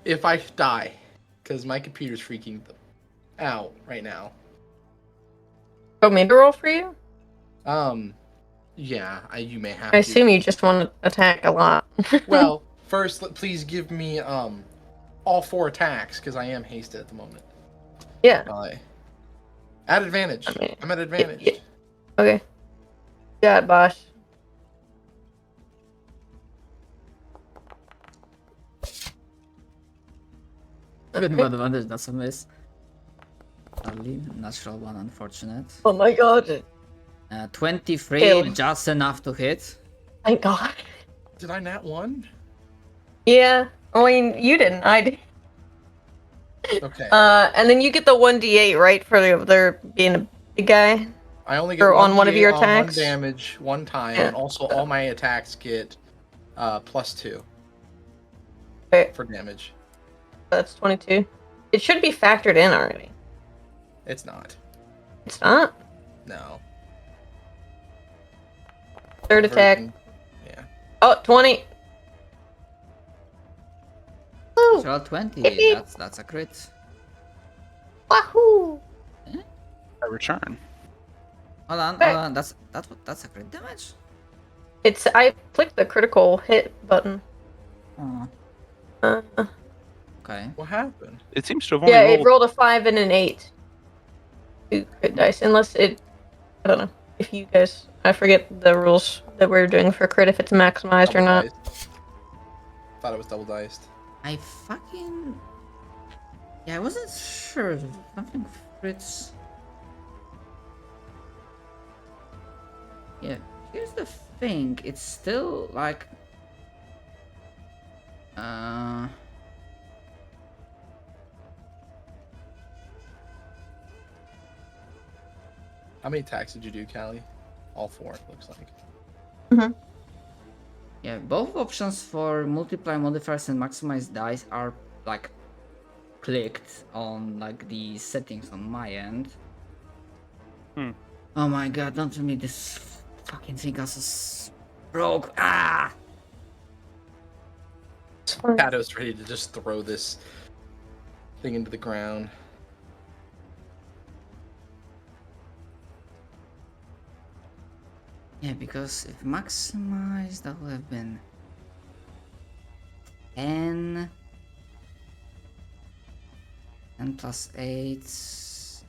if I die, because my computer's freaking out right now. Want me to roll for you? Yeah, you may have I to. assume you just want to attack a lot. Well, first, please give me all 4 attacks because I am hasted at the moment. Yeah. At advantage. I mean, I'm at advantage. yeah. Okay. Got it, Bosch. With no advantage, that's a miss. Only natural one, unfortunate. Oh my god. 23, Ew. just enough to hit. Thank god. Did I nat 1? Yeah. I mean, you didn't. I did. Okay. And then you get the 1d8, right, for there being a big guy? I only get Or on 1 one of your on attacks? 1 damage, 1 time, Yeah. and also all my attacks get +2 Okay, for damage. that's 22. It should be factored in already. It's not. It's not? No. Third attack. Yeah. Oh, 20. Woo! Natural 20, that's a crit. Wahoo! I return. Hold on, that's a crit damage? I clicked the critical hit button. Oh, Uh, okay. What happened? It seems to have only yeah, rolled. it rolled a 5 and an 8. 2 crit dice, unless it... I don't know. If you guys... I forget the rules that we're doing for crit, if it's maximized or not. Double-diced. Thought it was double diced. I fucking... Yeah, I wasn't sure. Something crits... Yeah, here's the thing. It's still like... How many attacks did you do, Callie? All 4, it looks like. Mm-hmm. Yeah, both options for multiply modifiers and maximize dice are like clicked on like the settings on my end. Oh my god, don't tell me this fucking thing is broke. Ah! Shadow's ready to just throw this thing into the ground. Yeah, because if maximized, that would have been 10. 10 plus 8.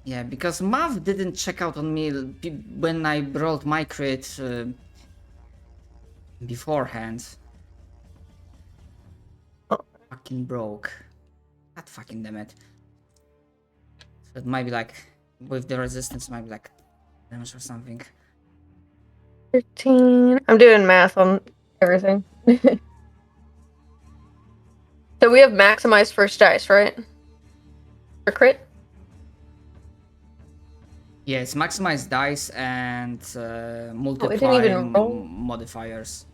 Yeah, because math didn't check out on me when I rolled my crit beforehand. Fucking broke. God fucking damn it. So it might be like, with the resistance, it might be like damage or something. 13. I'm doing math on everything. So we have maximized first dice, right? For crit? Yeah, it's maximized dice and didn't multiply even roll. modifiers.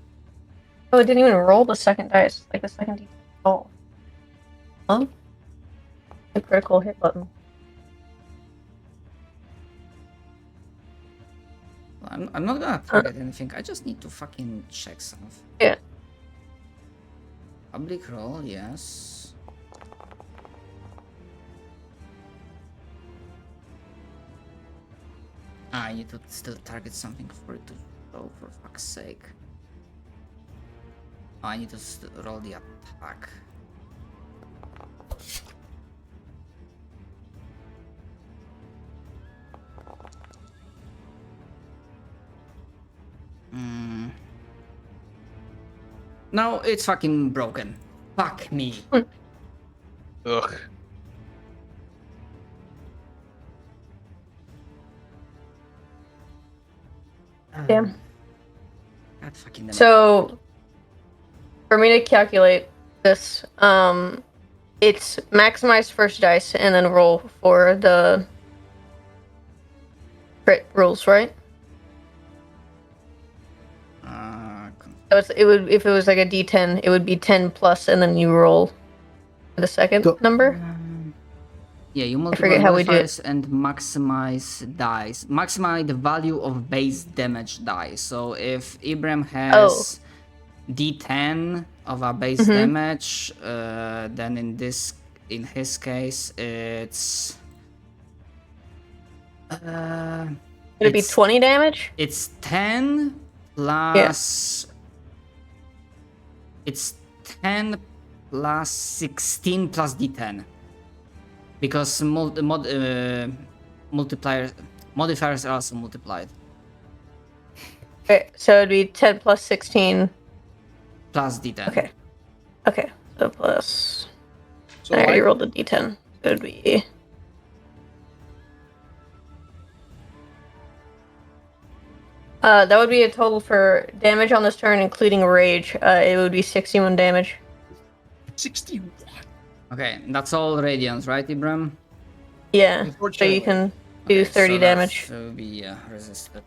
Oh, it didn't even roll the second dice. Like the second d. Oh. Huh? The critical hit button. I'm not gonna target anything, I just need to fucking check something. Yeah. Public roll, yes. I need to still target something for it to roll, for fuck's sake. I need to roll the attack. No, it's fucking broken. Fuck me. Ugh. Damn. God fucking damn it. So, for me to calculate this, it's maximize first dice and then roll for the crit rules, right? So it would, if it was like a D10, it would be 10 plus, and then you roll for the second number. Yeah, you multiply forget how we do it. modifiers and maximize dice. Maximize the value of base damage dice. So if Ibrahim has D10 of a base Mhm. damage. Then in his case, it's Would it be it's 20 damage? it's 10 plus. It's 10 plus 16 plus d10 because modifiers are also multiplied. Okay, so it'd be 10 plus 16. Plus d10. Okay. Okay, so plus. So I already I, rolled a d10. So it'd be. That would be a total for damage on this turn, including rage. It would be 61 damage. 61. Okay, that's all radiance, right, Ibram? Yeah, so Unfortunately. you can do 30 damage. That will be resisted.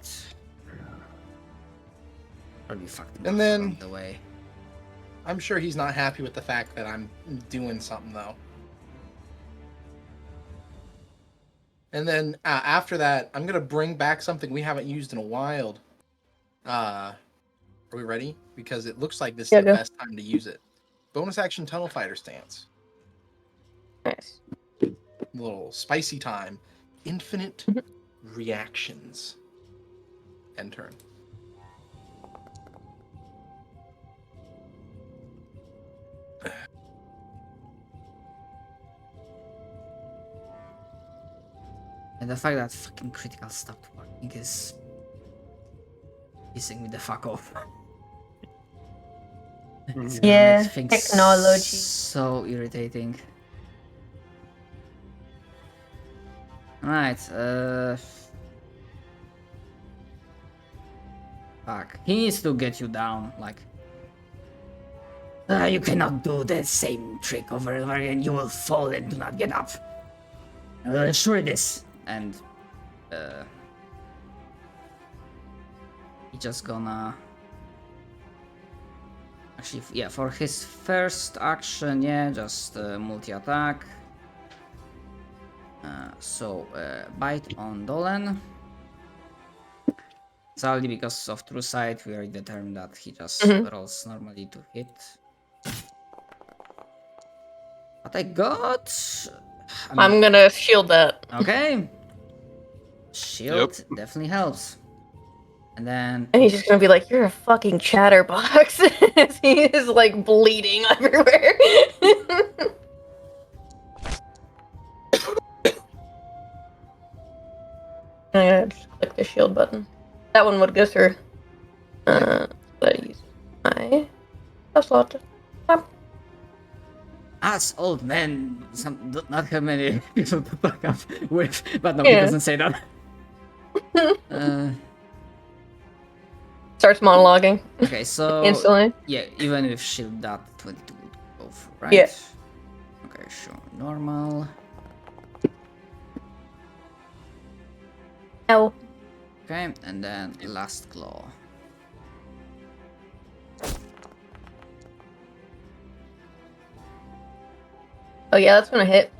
Probably fucked him And up then- along the way. I'm sure he's not happy with the fact that I'm doing something though. And then after that, I'm gonna bring back something we haven't used in a while. Are we ready? Because it looks like this is Yeah, the go. best time to use it. Bonus action tunnel fighter stance. Nice. A little spicy time. Infinite reactions. End turn. And the fact that fucking critical stopped working is pissing me the fuck off. It's gonna Yeah, make things technology. so irritating. Alright, fuck. He needs to get you down, like. You cannot do the same trick over and over again. You will fall and do not get up. I will ensure it is. And he just gonna actually, yeah, for his first action, yeah, just multi-attack. So bite on Dolan. Sadly, because of true sight, we already determined that he just rolls normally to hit. But I got. I'm gonna shield that. Okay. Shield definitely helps. And then And he's just gonna be like, "You're a fucking chatterbox." As he is like bleeding everywhere. I'm gonna just click the shield button. That one would go through. But I use my slot. us old men do not have many people to back up with, but no, he Yeah. doesn't say that. Starts monologuing Okay, so instantly. yeah, even with shield, that 22 would go for, right? Yeah. Okay, sure, normal. Ow. Okay, and then last claw. Oh yeah, that's gonna hit.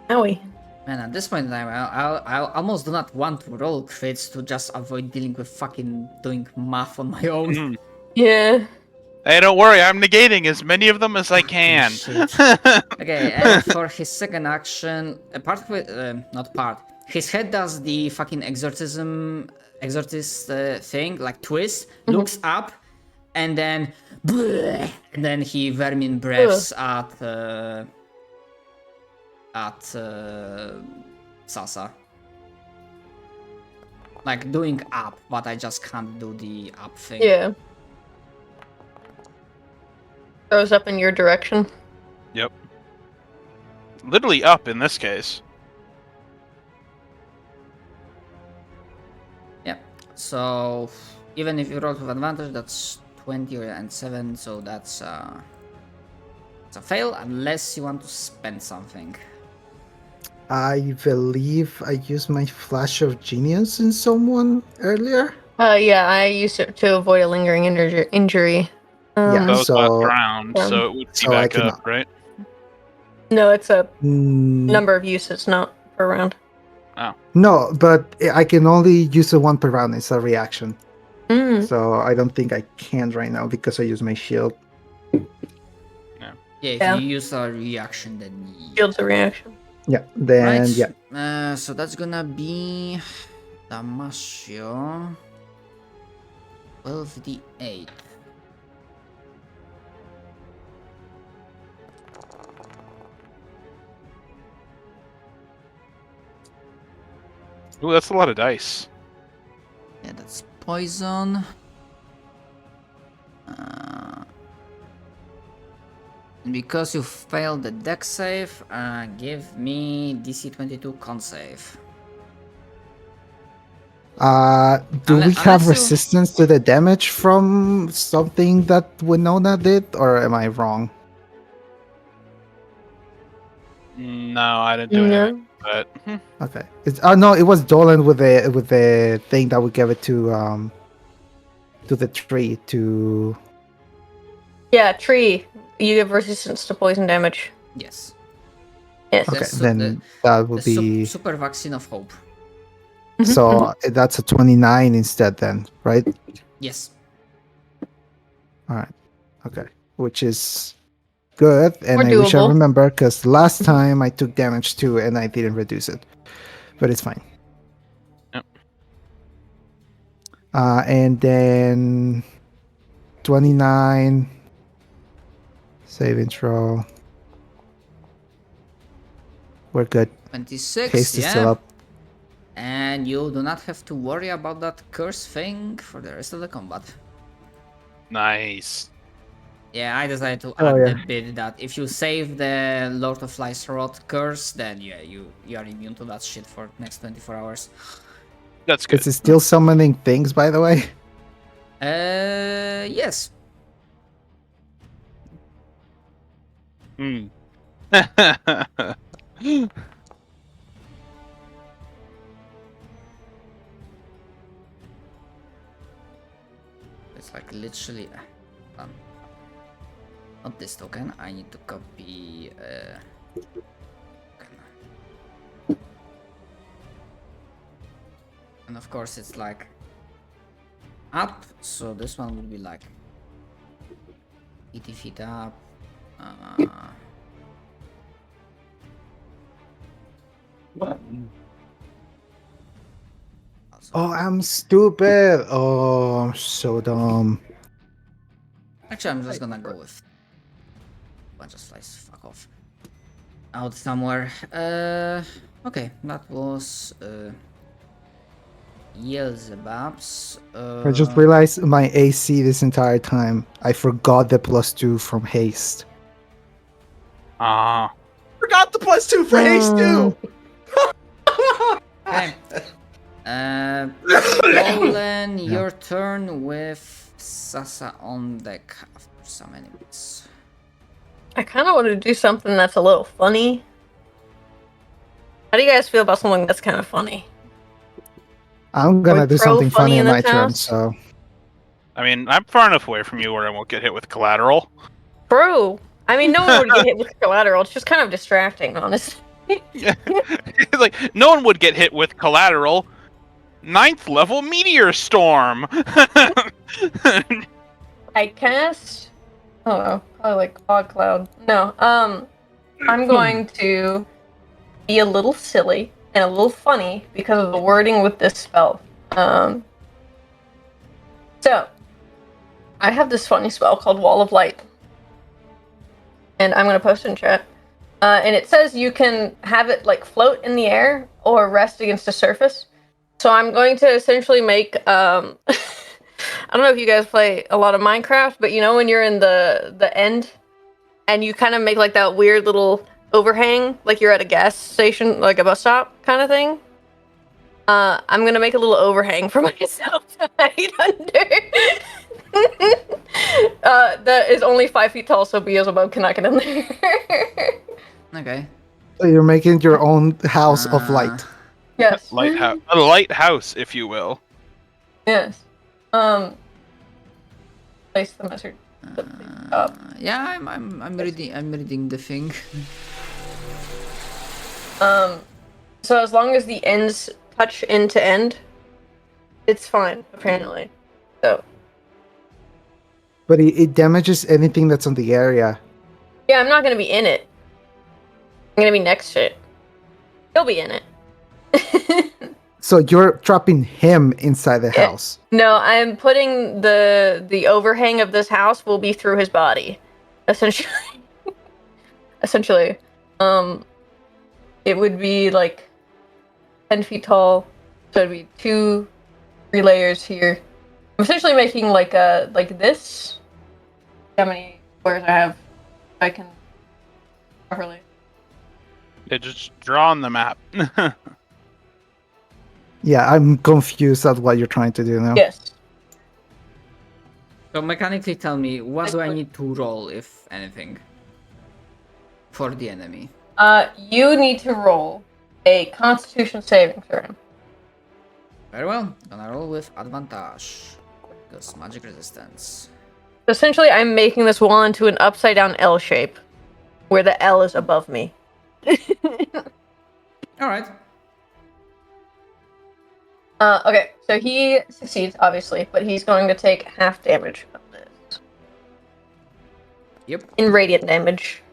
Owie. Man, at this point in time, I almost do not want to roll crits to just avoid dealing with fucking doing math on my own. Yeah. Hey, don't worry, I'm negating as many of them as I can. Shit. Okay, and for his second action, his head does the fucking exorcist thing, like twist, looks up, and then he vermin breaths at Sasa. Like doing up, but I just can't do the up thing. Yeah. Throws up in your direction. Yep. Literally up in this case. Yeah. So even if you roll with advantage, that's 20 and 7, so that's it's a fail unless you want to spend something. I believe I used my flash of genius in someone earlier. Yeah, I used it to avoid a lingering injury. Yeah. That was So- last round, so it would be so I back up, cannot- right? No, it's a Mm, number of uses, not per round. No, but I can only use the one per round. It's a reaction. So I don't think I can right now because I use my shield. Yeah, if Yeah. you use a reaction, then Shield's a reaction. Yeah, then right. yeah. So that's gonna be Damasio. 12d8. Ooh, that's a lot of dice. Yeah, that's poison. And because you failed the deck save, give me DC 22 con save. Do we Unless have you- resistance to the damage from something that Winona did, or am I wrong? No, I didn't do anything. But Okay. It's no, it was Dolan with the thing that we gave it to the tree to. Yeah, tree. You give resistance to poison damage. Yes. Yes. Okay, That's then that would be super vaccine of hope. so that's a 29 instead then, right? Yes. All right. Okay. Which is good, and More I wish I doable. remember because last time I took damage too, and I didn't reduce it, but it's fine. Yep. And then 29 save intro. We're good. 26. Haste is still Yeah. up. And you do not have to worry about that curse thing for the rest of the combat. nice. Yeah, I decided to Oh, add yeah. the bit that if you save the Lord of Lies Rot curse, then yeah, you are immune to that shit for next 24 hours. That's good. Is it still summoning things, by the way? Yes. Hmm. It's like literally. Not this token. I need to copy. Token. And of course, it's like up. So this one would be like 80 feet up. Oh, I'm stupid. Oh, I'm so dumb. Actually, I'm just gonna go with bunch of slices. Fuck off. Out somewhere. Okay, that was Beelzebub's. I just realized my AC this entire time. I forgot the +2 from haste. Ah. Forgot the +2 for haste too. Okay. Dolan, your turn with Sasa on deck after some enemies. I kind of want to do something that's a little funny. How do you guys feel about something that's kind of funny? I'm gonna we do pro something funny funny in on my this turn, house? so I mean, I'm far enough away from you where I won't get hit with collateral. Bro, I mean, no one would get hit with collateral. It's just kind of distracting, honestly. Like, no one would get hit with collateral. 9th level meteor storm. I cast. I don't know, probably like Fog Cloud. No, I'm going to be a little silly and a little funny because of the wording with this spell. So, I have this funny spell called Wall of Light, and I'm going to post it in chat. And it says you can have it like float in the air or rest against a surface. So I'm going to essentially make I don't know if you guys play a lot of Minecraft, but you know when you're in the end and you kind of make like that weird little overhang, like you're at a gas station, like a bus stop kind of thing. I'm gonna make a little overhang for myself to hide under. That is only 5 feet tall, so Beelzebub cannot get in there. Okay. so you're making your own house of light. Yes. Lighthouse, a lighthouse, if you will. Yes. Place the message. Up. Yeah, I'm reading the thing. So as long as the ends touch end to end, it's fine, apparently. So But it damages anything that's on the area. yeah, I'm not gonna be in it. I'm gonna be next to it. He'll be in it. So you're trapping him inside the Yeah. house. No, I'm putting the overhang of this house will be through his body, essentially. Essentially, it would be like 10 feet tall, so it'd be 3 layers here. I'm essentially making like this. How many squares I have? I can properly. Yeah, just draw on the map. Yeah, I'm confused at what you're trying to do now. Yes. So mechanically tell me, what do I Like- need to roll, if anything, for the enemy? You need to roll a Constitution saving throw. Very well, gonna roll with advantage. Because magic resistance. Essentially, I'm making this wall into an upside down L shape, where the L is above me. Alright. Okay, so he succeeds, obviously, but he's going to take half damage of this. Yep. In radiant damage.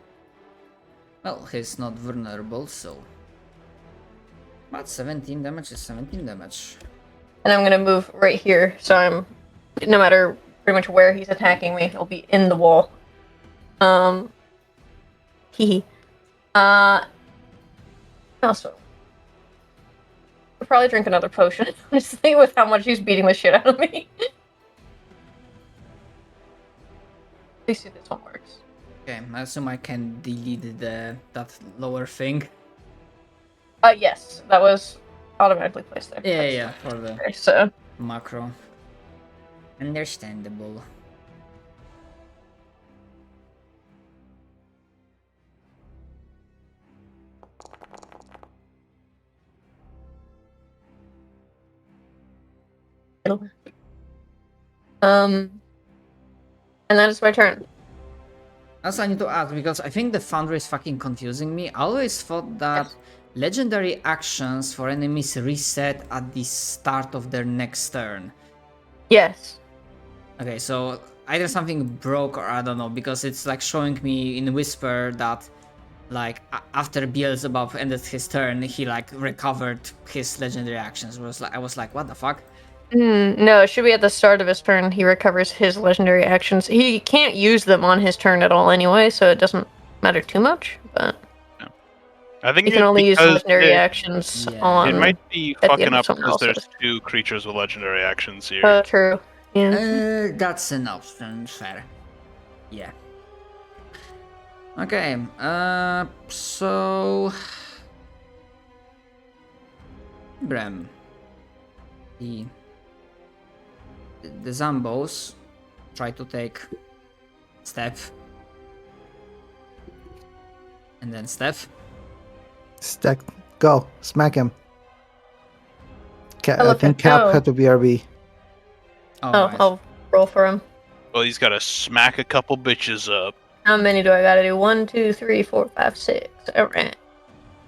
Well, he's not vulnerable, so. But 17 damage is 17 damage. And I'm gonna move right here, so I'm, no matter pretty much where he's attacking me, he'll be in the wall. Hee. Also, I'll probably drink another potion, honestly, with how much he's beating the shit out of me. Please see this one works. Okay, I assume I can delete that lower thing. Yes, that was automatically placed there. Yeah, for the Okay, so, macro. Understandable. and that is my turn. Also, I need to ask, because I think the Foundry is fucking confusing me. I always thought that legendary actions for enemies reset at the start of their next turn. Yes. Okay, so either something broke or I don't know, because it's like showing me in Whisper that like after Beelzebub ended his turn, he like recovered his legendary actions. I was like, what the fuck? No, it should be at the start of his turn. He recovers his legendary actions. He can't use them on his turn at all anyway, so it doesn't matter too much. But I think he can only use because legendary actions Yeah. on. It might be at the fucking end of up someone because there's else's. 2 creatures with legendary actions here. True. Yeah. That's an option, fair. Yeah. Okay, so... Graham. The Zambos try to take step. And then step. Stack, go, smack him. I look think at Cap Joe. had to BRB. Alright. I'll roll for him. Well, he's got to smack a couple bitches up. How many do I gotta do? 1, 2, 3, 4, 5, 6. Alright.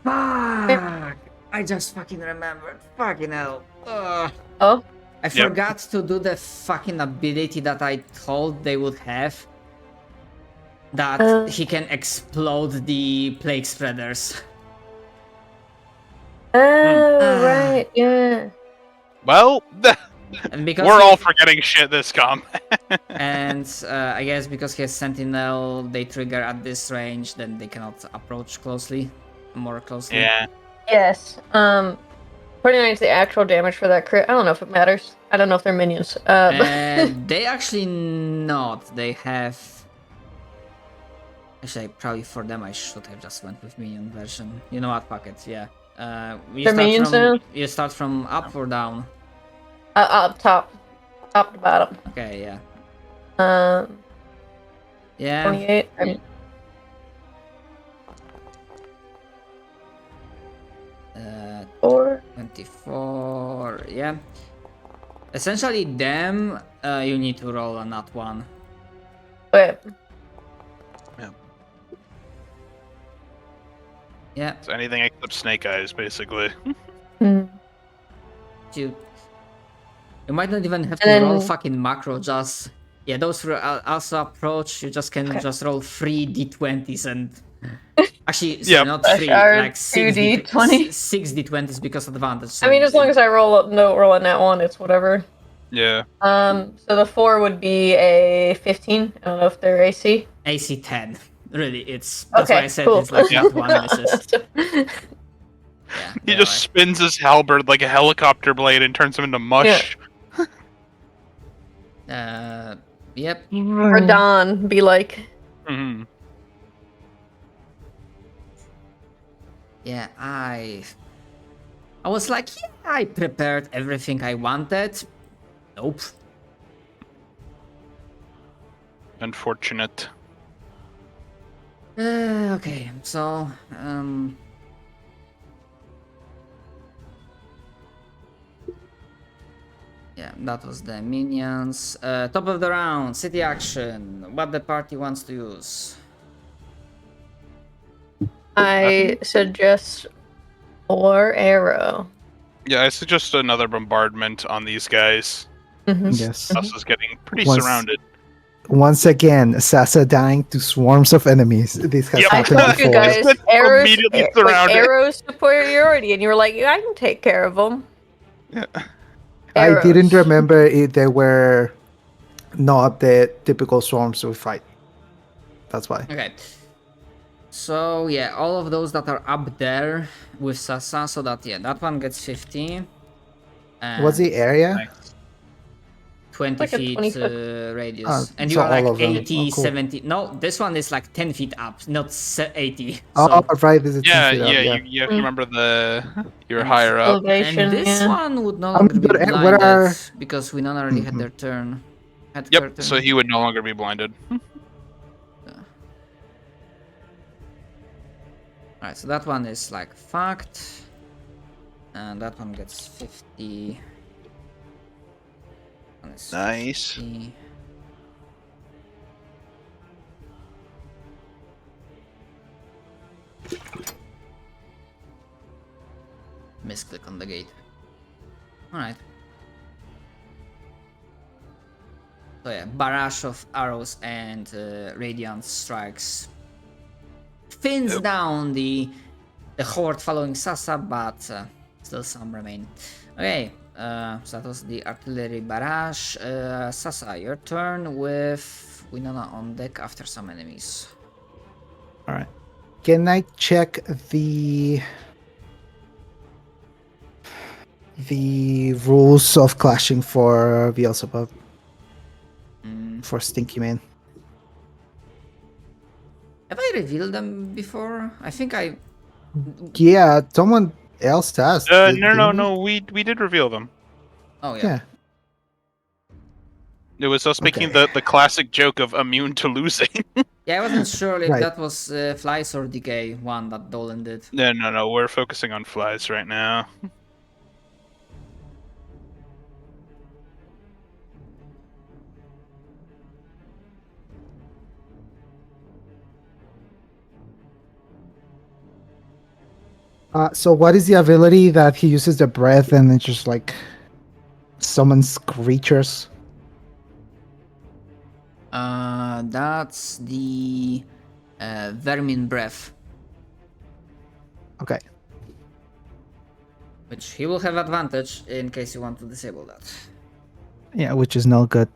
Fuck! I just fucking remembered. Fucking hell. Ugh. Oh? I forgot to do the fucking ability that I told they would have. That he can explode the plague spreaders. Oh, right, yeah. Well, And because we're he- all forgetting shit this combat. And I guess because he has Sentinel, they trigger at this range, then they cannot approach more closely. Yeah. Yes. 29 is the actual damage for that crit. I don't know if it matters. I don't know if they're minions. And they actually not. They have. Actually, probably for them, I should have just went with minion version. You know what? Fuck it. Yeah. They're minions now? You start from up or down. Up top. Top to bottom. Okay. Yeah. Yeah. 28. 4. 24. Yeah. Essentially, them. You need to roll a nat 1. Wait. Yeah. So anything Eclipse Snake Eyes, basically. Hmm. Two. You might not even have to And roll then- fucking macro, just... Yeah, those who also approach, you just can Okay. just roll 3 d20s and... Actually, sorry, Yep. not Fresh 3, are like 6 2d20. 6 d20s because advantage. So I mean, as long as I roll a nat one, it's whatever. Yeah. So the 4 would be a 15. I don't know if they're AC. AC 10. Really, it's... That's Okay, why I said cool. it's like not one misses. Yeah, He they just spins his halberd like a helicopter blade and turns him into mush. are. Yep. Or Don be like, Hmm. Yeah, I was like, yeah, I prepared everything I wanted. Nope. Unfortunate. Okay, so yeah, that was the minions. Top of the round, city action. What the party wants to use. I suggest or arrow. Yeah, I suggest another bombardment on these guys. Yes. Us is getting pretty Once- surrounded. Once again, Sasa dying to swarms of enemies. This has Yep. I happened told you before. guys, It's arrows, immediately like surrounded. arrows superiority, and you were like, yeah, I can take care of them. Yeah. I didn't remember if they were not the typical swarms we fight. That's why. Okay. So yeah, all of those that are up there with Sasa, so that that one gets 50. And What's the area? Nice. 20 Like a feet 20-foot. radius. Ah, And so you are like all of them. 80, Oh, cool. 70. No, this one is like 10 feet up, not 80. Oh, So, right. This is Yeah, 10 feet up, yeah, yeah. You have to remember you're And higher up. Elevation, and this yeah. one would no longer be but where blinded are- because we not already had their turn. Had Yep, curtain. so he would no longer be blinded. Alright, so that one is like fucked. And that one gets 50. One is Nice. 50. Misclick on the gate. Alright. So yeah, barrage of arrows and radiant strikes thins down the horde following Sasa, but still some remain. Okay, so that was the artillery barrage. Sasa, your turn with Winona on deck after some enemies. All right. Can I check the rules of clashing for Beelzebub? For Stinky Man. Have I revealed them before? I think I... Yeah, someone else has. No. We did reveal them. Oh yeah. Yeah. It was us making Okay. the classic joke of immune to losing. Yeah, I wasn't sure if Right. that was Flies or Decay one that Dolan did. No. We're focusing on flies right now. So what is the ability that he uses the breath and it just like summons creatures? That's the Vermin Breath, Okay. which he will have advantage in case you want to disable that. Yeah, which is no good.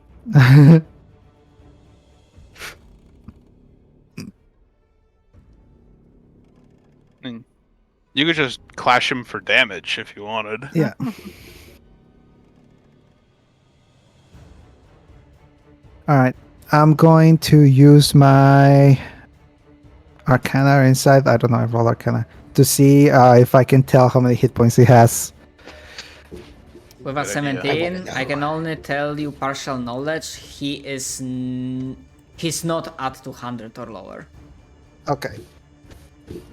And you could just clash him for damage if you wanted. Yeah. All right. I'm going to use my Arcana or Insight. I don't know. I roll Arcana to see if I can tell how many hit points he has. With a Good idea. 17, I can only tell you partial knowledge. He is he's not at 200 or lower. Okay.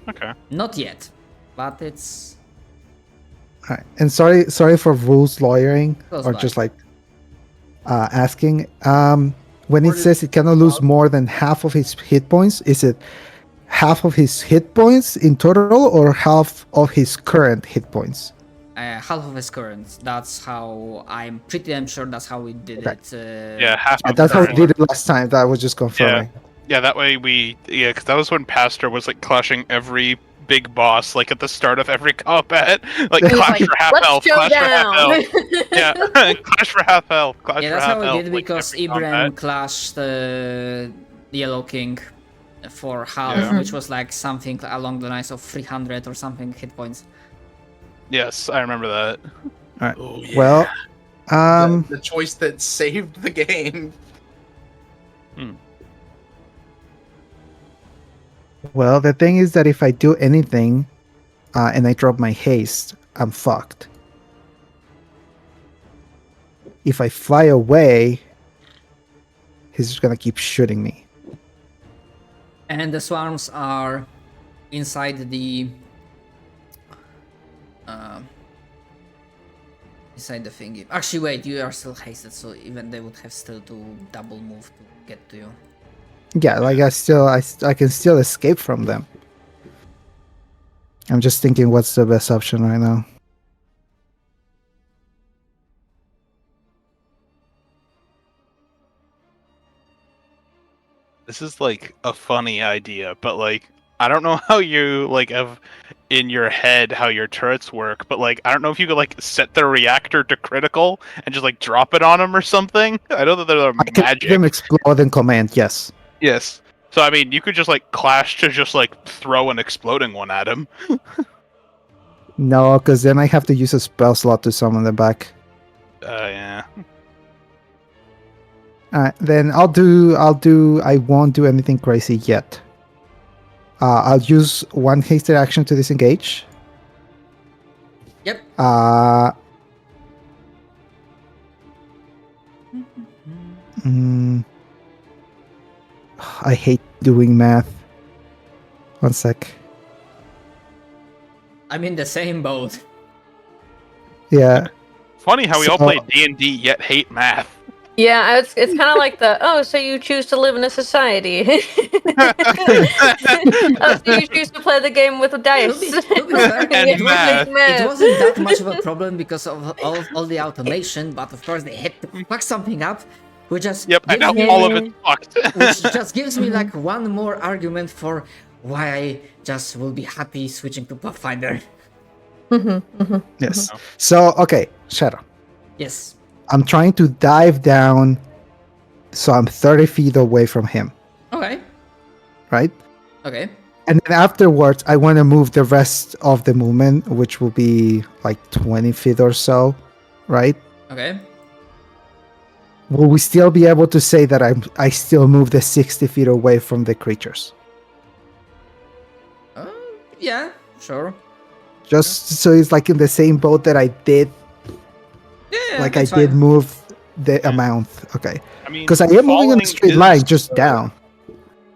Okay. Not yet, but it's All right. And sorry for rules lawyering Close or by. just like asking. When it says it cannot lose more than half of his hit points, is it half of his hit points in total or half of his current hit points? half of his current. That's how I'm pretty damn sure that's how we did Okay. it. Yeah, half. Yeah, of that's how we current. did it last time. That was just confirming. Yeah, that way because that was when Pastor was like clashing every big boss, like at the start of every combat, like He was clash like, for half let's health, show clash for half health. down. Yeah, clash for half health, clash Yeah, for that's half how we health. did like, because every Ibrahim combat. clashed the Yellow King for half, Yeah. which was like something along the lines of 300 or something hit points. Yes, I remember that. All right. Oh, yeah. Well, The choice that saved the game. well, the thing is that if I do anything, and I drop my haste, I'm fucked. If I fly away, he's just gonna keep shooting me. And the swarms are inside the inside the thingy. Actually, wait, you are still hasted, so even they would have still to double move to get to you. Yeah, like I can still escape from them. I'm just thinking what's the best option right now. This is like a funny idea, but like I don't know how you like have in your head how your turrets work, but like I don't know if you could like set the reactor to critical and just like drop it on them or something. I know that they're I can make them magic. explode in command, yes. Yes. So I mean, you could just like clash to just like throw an exploding one at him. No, because then I have to use a spell slot to summon them back. Yeah. Then I won't do anything crazy yet. I'll use one hasted action to disengage. Yep. I hate doing math. One sec. I'm in the same boat. Yeah. Funny how we all So- play D&D yet hate math. Yeah, it's kind of like so you choose to live in a society. So you choose to play the game with dice. To be fair, And it math. wasn't that much of a problem because of all the automation, but of course they had to fuck something up, which just Yep, and now gives me- all of it's fucked. which just gives me like one more argument for why I just will be happy switching to Pathfinder. Yes. So okay, Shadow. Yes. I'm trying to dive down, so I'm 30 feet away from him. Okay. Right. Okay. And then afterwards, I want to move the rest of the movement, which will be like 20 feet or so, right? Okay. Will we still be able to say that I still moved the 60 feet away from the creatures? Yeah. Sure. Just so it's like in the same boat that I did, Yeah. like I that's did fine. move the amount. Okay. I mean, Because I am moving in a falling straight is, line, just down.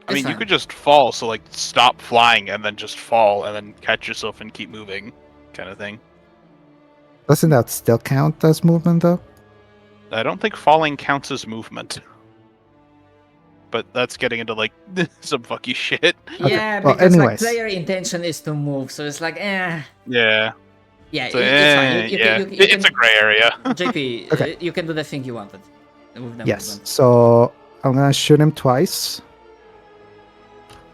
I mean, It's you fine. could just fall, so like stop flying and then just fall and then catch yourself and keep moving, kind of thing. Doesn't that still count as movement though? I don't think falling counts as movement. But that's getting into like some fucky shit. Yeah, well, because like anyways. player intention is to move, so it's like Yeah. Yeah, So, it's fine. You yeah. can, It's a gray area. JP, Okay. you can do the thing you wanted. With the Yes. movement. So I'm gonna shoot him twice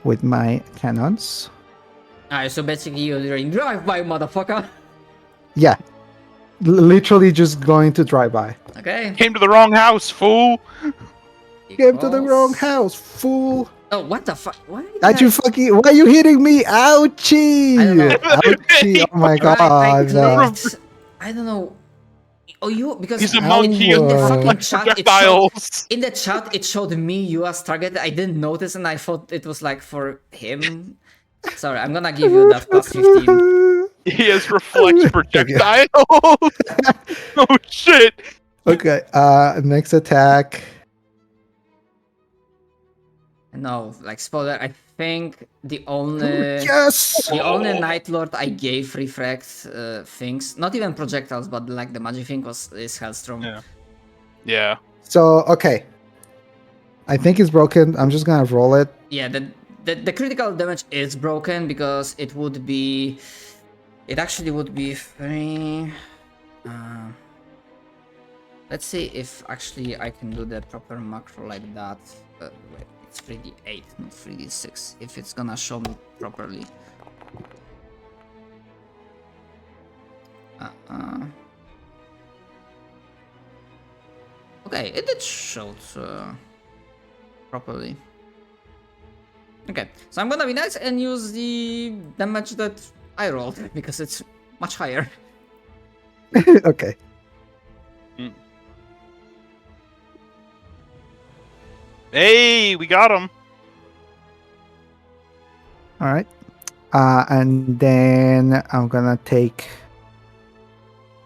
with my cannons. Alright, so basically you're doing drive-by, motherfucker. Yeah. Literally just going to drive by. Okay. Came to the wrong house, fool! Came to the wrong Equals- house, fool! Oh, what the fuck? Why did Why are you hitting me? Ouchie! I don't know. Ouchie! Oh my I god! clicked- I don't know. Oh, you because He's a How monkey in of the fucking like chat, it projectiles. in the chat it showed me you as target. I didn't notice, and I thought it was like for him. Sorry, I'm gonna give you that plus 15. He has reflect projectiles. Oh shit! Okay, next attack. No, like spoiler. I think the only Yes! the only Night Lord I gave refract things, not even projectiles, but like the magic thing is Hellstrom. Yeah. Yeah. So, okay. I think it's broken. I'm just gonna roll it. Yeah, the critical damage is broken because it would be It actually would be 3. Let's see if actually I can do the proper macro like that. Wait, it's 3d8, not 3d6. If it's gonna show me properly. Okay, it did show properly. Okay, so I'm gonna be nice and use the damage that I rolled because it's much higher. Okay. Hey, we got him. All right. And then I'm gonna take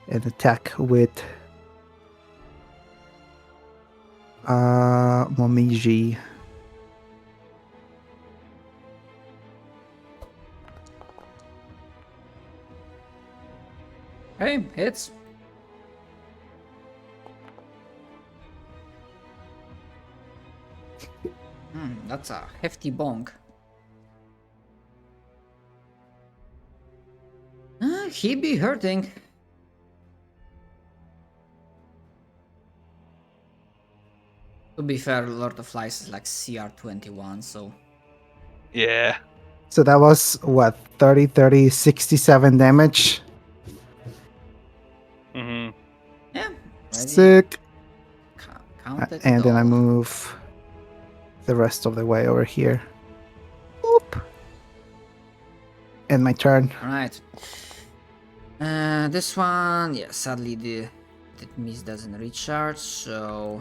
an attack with Momiji. Hey, hits. That's a hefty bonk. He be hurting. To be fair, Lord of Flies is like CR21, so... Yeah. So that was what, 30, 30, 67 damage. Mm-hmm. Yeah. Ready? Sick. Count it And then I all. move the rest of the way over here. Boop. And my turn. Alright. This one, yeah, sadly the miss doesn't recharge, so...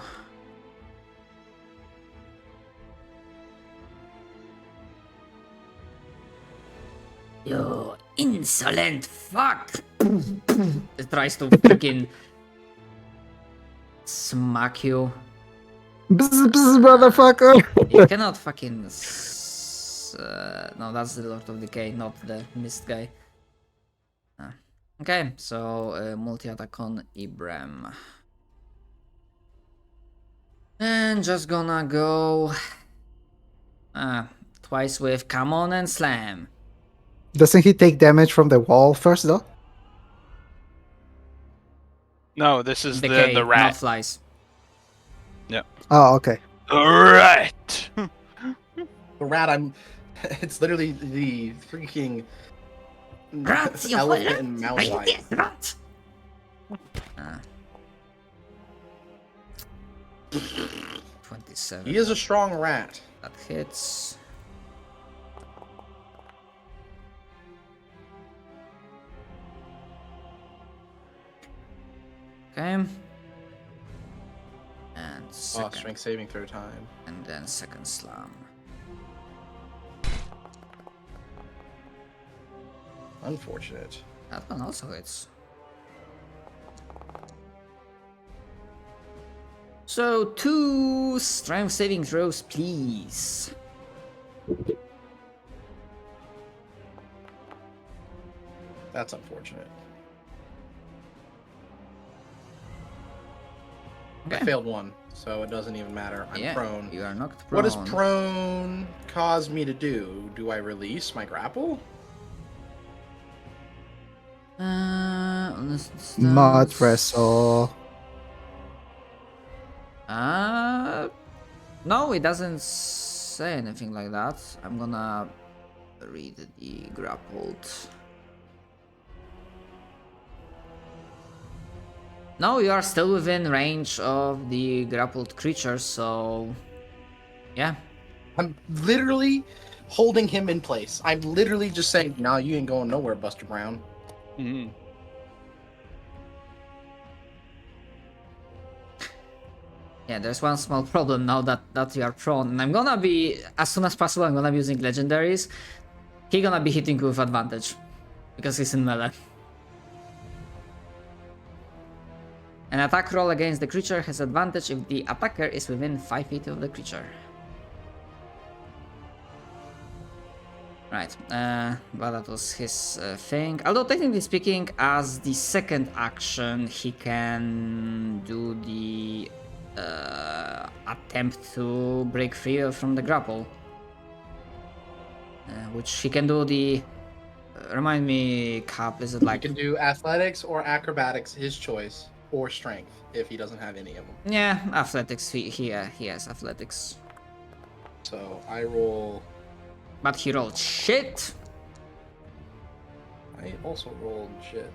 You insolent fuck! It tries to freaking smack you. Bzz, bzz, motherfucker. You cannot fucking... no, that's the Lord of Decay, not the mist guy. Okay, so multi-attack on Ibrahim. And just gonna go... twice with come on and slam. Doesn't he take damage from the wall first, though? No, this is Decay, the not rat. flies. Oh, okay. Rat. The rat, it's literally the freaking Rat, you elephant and mouse rat. eye. Rat. 27. He is a strong rat. That hits. Okay. And Oh, second, strength saving throw time. and then second slam. Unfortunate. That one also hits. So 2 strength saving throws, please. That's unfortunate. I Okay. failed one, so it doesn't even matter. I'm Yeah, prone. you are knocked prone. What does prone cause me to do? Do I release my grapple? On this Mud instance- wrestle. No, it doesn't say anything like that. I'm gonna read the grappled. No, you are still within range of the grappled creature, so yeah. I'm literally holding him in place. I'm literally just saying, "No, you ain't going nowhere, Buster Brown." Mm-hmm. Yeah, there's one small problem now that you are prone, and I'm gonna be, as soon as possible, I'm gonna be using legendaries. He's gonna be hitting you with advantage, because he's in melee. An attack roll against the creature has advantage if the attacker is within 5 feet of the creature. Right, but that was his thing. Although technically speaking, as the second action, he can do the attempt to break free from the grapple. Which he can do the Remind me, Cap, is it You like... can do athletics or acrobatics, his choice, or strength if he doesn't have any of them. Yeah, athletics. He has athletics. So I roll. But he rolled shit. I also rolled shit.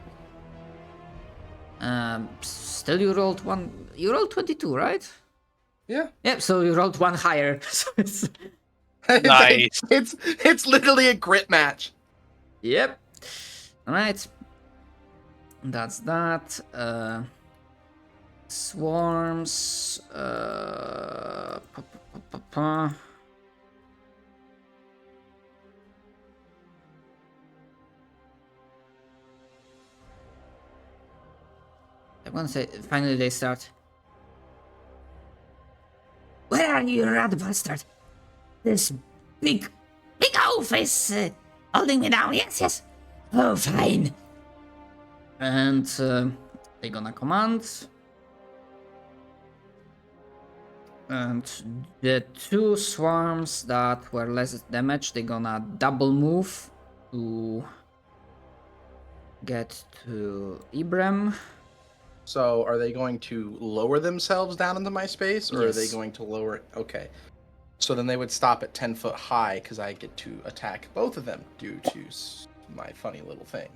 Still you rolled one. You rolled 22, right? Yeah. Yep. So you rolled one higher. So it's... Nice. It's literally a grit match. Yep. All right. That's that. Swarms. I'm gonna say finally they start. Where are you, rat bastard? This big oaf is holding me down. Yes. Oh, fine. And they're gonna command. And the two swarms that were less damage, they're gonna double move to get to Ibrahim. So are they going to lower themselves down into my space, or are they Yes. going to lower? Okay. So then they would stop at 10 foot high because I get to attack both of them due to my funny little thing.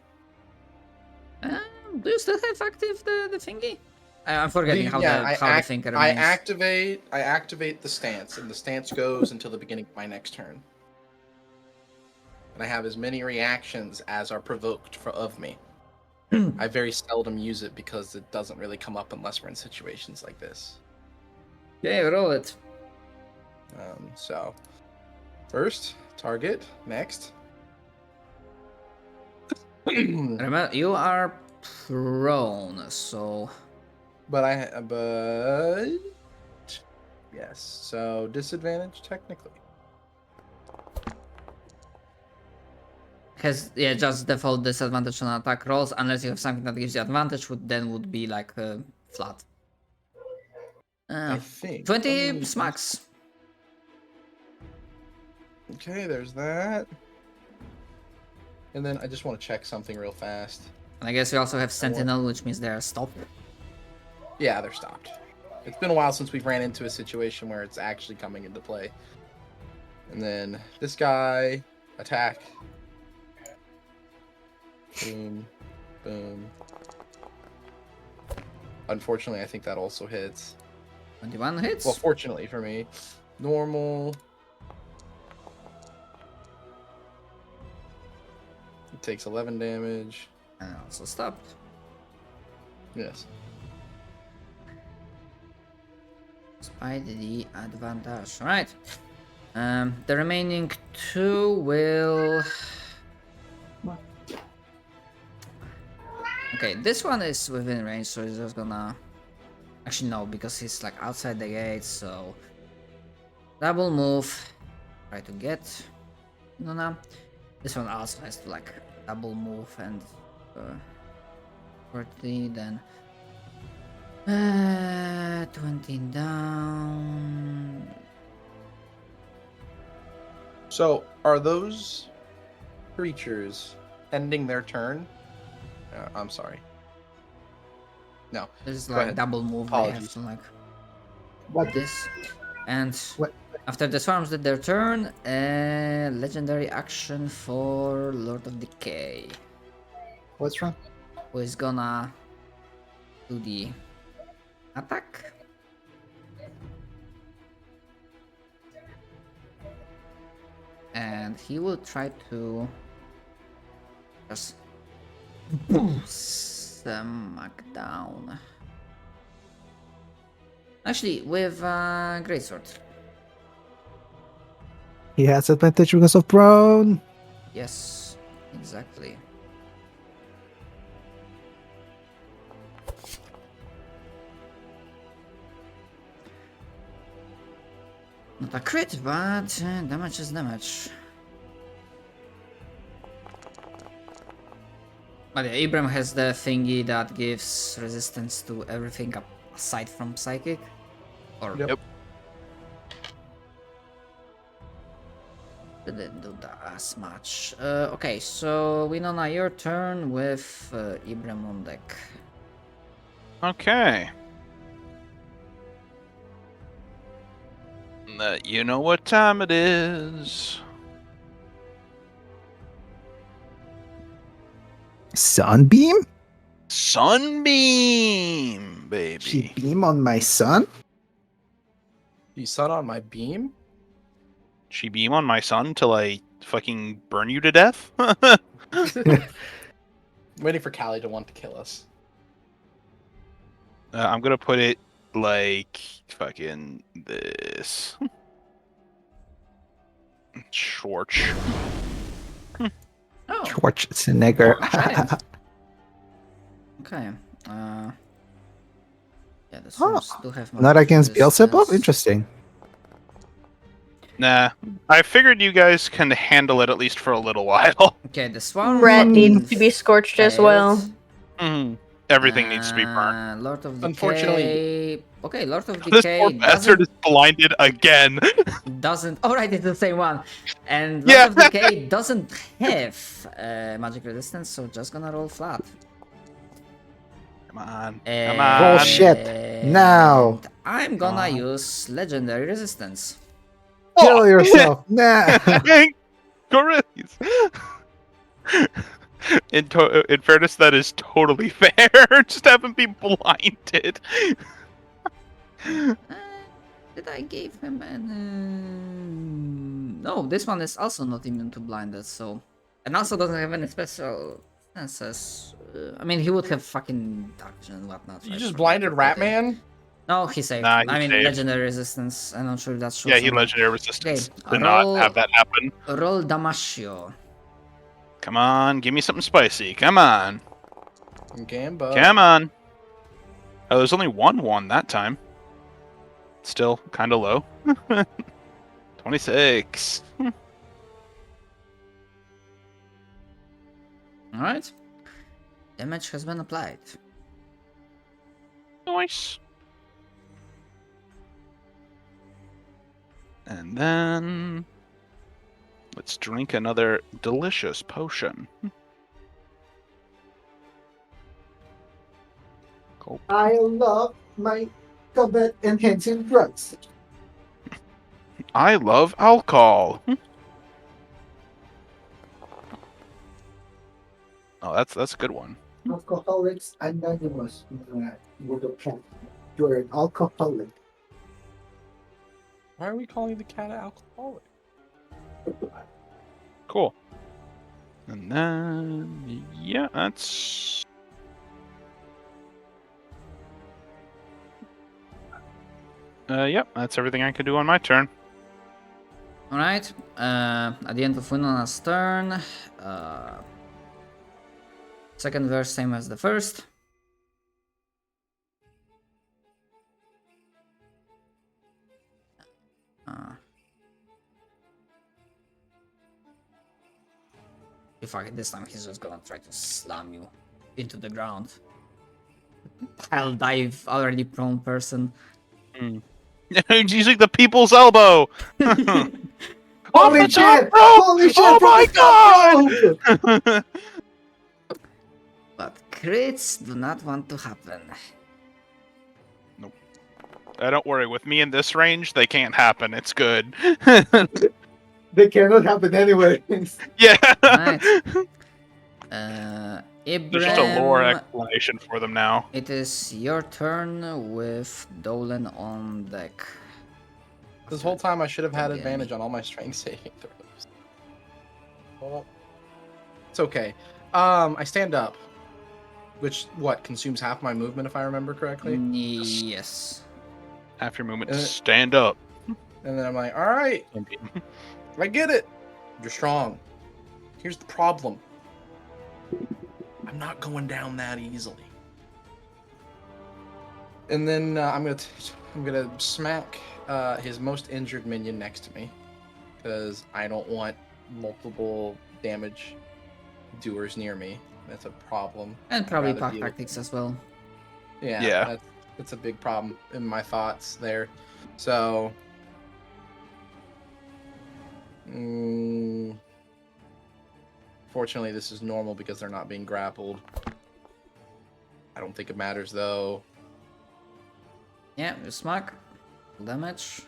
Do you still have active the thingy? I'm forgetting how Yeah, the thing I remains. activate the stance, and the stance goes until the beginning of my next turn. And I have as many reactions as are provoked of me. I very seldom use it because it doesn't really come up unless we're in situations like this. Yeah, roll it. So, first, target, next. Remember, you are prone, so... But yes, so disadvantage technically. Has, yeah, just default disadvantage on attack rolls, unless you have something that gives you advantage, would be like flat. I think 20 smacks. Okay, there's that. And then I just want to check something real fast. And I guess we also have Sentinel, which means they're stopped. Yeah, they're stopped. It's been a while since we've ran into a situation where it's actually coming into play. And then this guy, attack. Boom, boom. Unfortunately, I think that also hits. 21 hits. Well, fortunately for me. Normal. It takes 11 damage. And also stopped. Yes. Despite the advantage. Alright. The remaining two will... Okay, this one is within range, so he's just gonna... Actually, no, because he's like outside the gate, so... Double move. Try to get... No. This one also has to like double move and... 40, then... 20 down... So, are those creatures ending their turn? I'm sorry. No. This is Go like ahead. double move. They have Apologies. to like What? this. And What? after the swarms did their turn, legendary action for Lord of Decay, What's wrong? who is gonna do the attack. And he will try to just smack down. Actually, with greatsword. He has advantage because of prone. Yes, exactly. Not a crit, but damage is damage. But yeah, Ibrahim has the thingy that gives resistance to everything aside from psychic. Or Yep. didn't do that as much. Okay, so Winona, your turn with Ibrahim on deck. Okay. You know what time it is. Sunbeam? Sunbeam, baby. She beam on my sun? You sun on my beam? She beam on my son till I fucking burn you to death? Waiting for Callie to want to kill us. I'm gonna put it like fucking this. Schwartz. Oh, Schwarzenegger. Right. Okay. Yeah, the swarms do have more Not against Beelzebub? resistance. Interesting. Nah, I figured you guys can handle it at least for a little while. Okay, the swarm Rat fucking needs to be scorched as well. failed. Everything needs to be burned. Lord of Decay. Unfortunately- Okay, Lord of This Decay poor bastard is blinded again. doesn't. Oh, right, it's the same one. And Lord Yeah. of Decay doesn't have magic resistance, so just gonna roll flat. Come on. And Come on. Bullshit. Now. I'm gonna Come on. use legendary resistance. Kill yourself. Nah. Gorillas. In fairness, that is totally fair. Just have him be blinded. Did I give him an... No, this one is also not immune to blinded, so... And also doesn't have any special stances. I mean, he would have fucking dodge and whatnot. You right, just for blinded that. Ratman? No, he saved. Nah, he I mean, saved. legendary resistance. I'm not sure if that's Yeah, he something. legendary resistance Okay, to not roll- have that happen. Roll Damasio. Come on, give me something spicy. Come on. Gamba. Come on. Oh, there's only one that time. Still kind of low. 26. Alright. Damage has been applied. Nice. And then let's drink another delicious potion. Gulp. I love my combat enhancing drugs. I love alcohol. Oh, that's a good one. Alcoholics Anonymous. You're an alcoholic. Why are we calling the cat alcoholic? Cool. And then yeah, that's yep, that's everything I could do on my turn. Alright. At the end of Winona's turn, second verse same as the first. If I this time he's just gonna try to slam you into the ground. I'll dive already prone person. It's usually the people's elbow. Holy the top shit! rope! Holy shit! Oh from my the top rope! But crits do not want to happen. Don't worry, with me in this range, they can't happen. It's good. They cannot happen anyway. Yeah. Right. There's just a lore Ibrahim, explanation for them now. it is your turn with Dolan on deck. This whole time I should have had Again. advantage on all my strength saving throws. Well, it's okay. I stand up, which consumes half my movement if I remember correctly. Yes. After your movement, Uh, stand up. And then I'm like, all right, I get it. You're strong. Here's the problem. I'm not going down that easily. And then I'm gonna smack his most injured minion next to me, because I don't want multiple damage doers near me. That's a problem. And probably rather pack deal with tactics as well. Yeah. That's a big problem in my thoughts there. So Fortunately, this is normal because they're not being grappled. I don't think it matters though. Yeah, you smack. Full damage.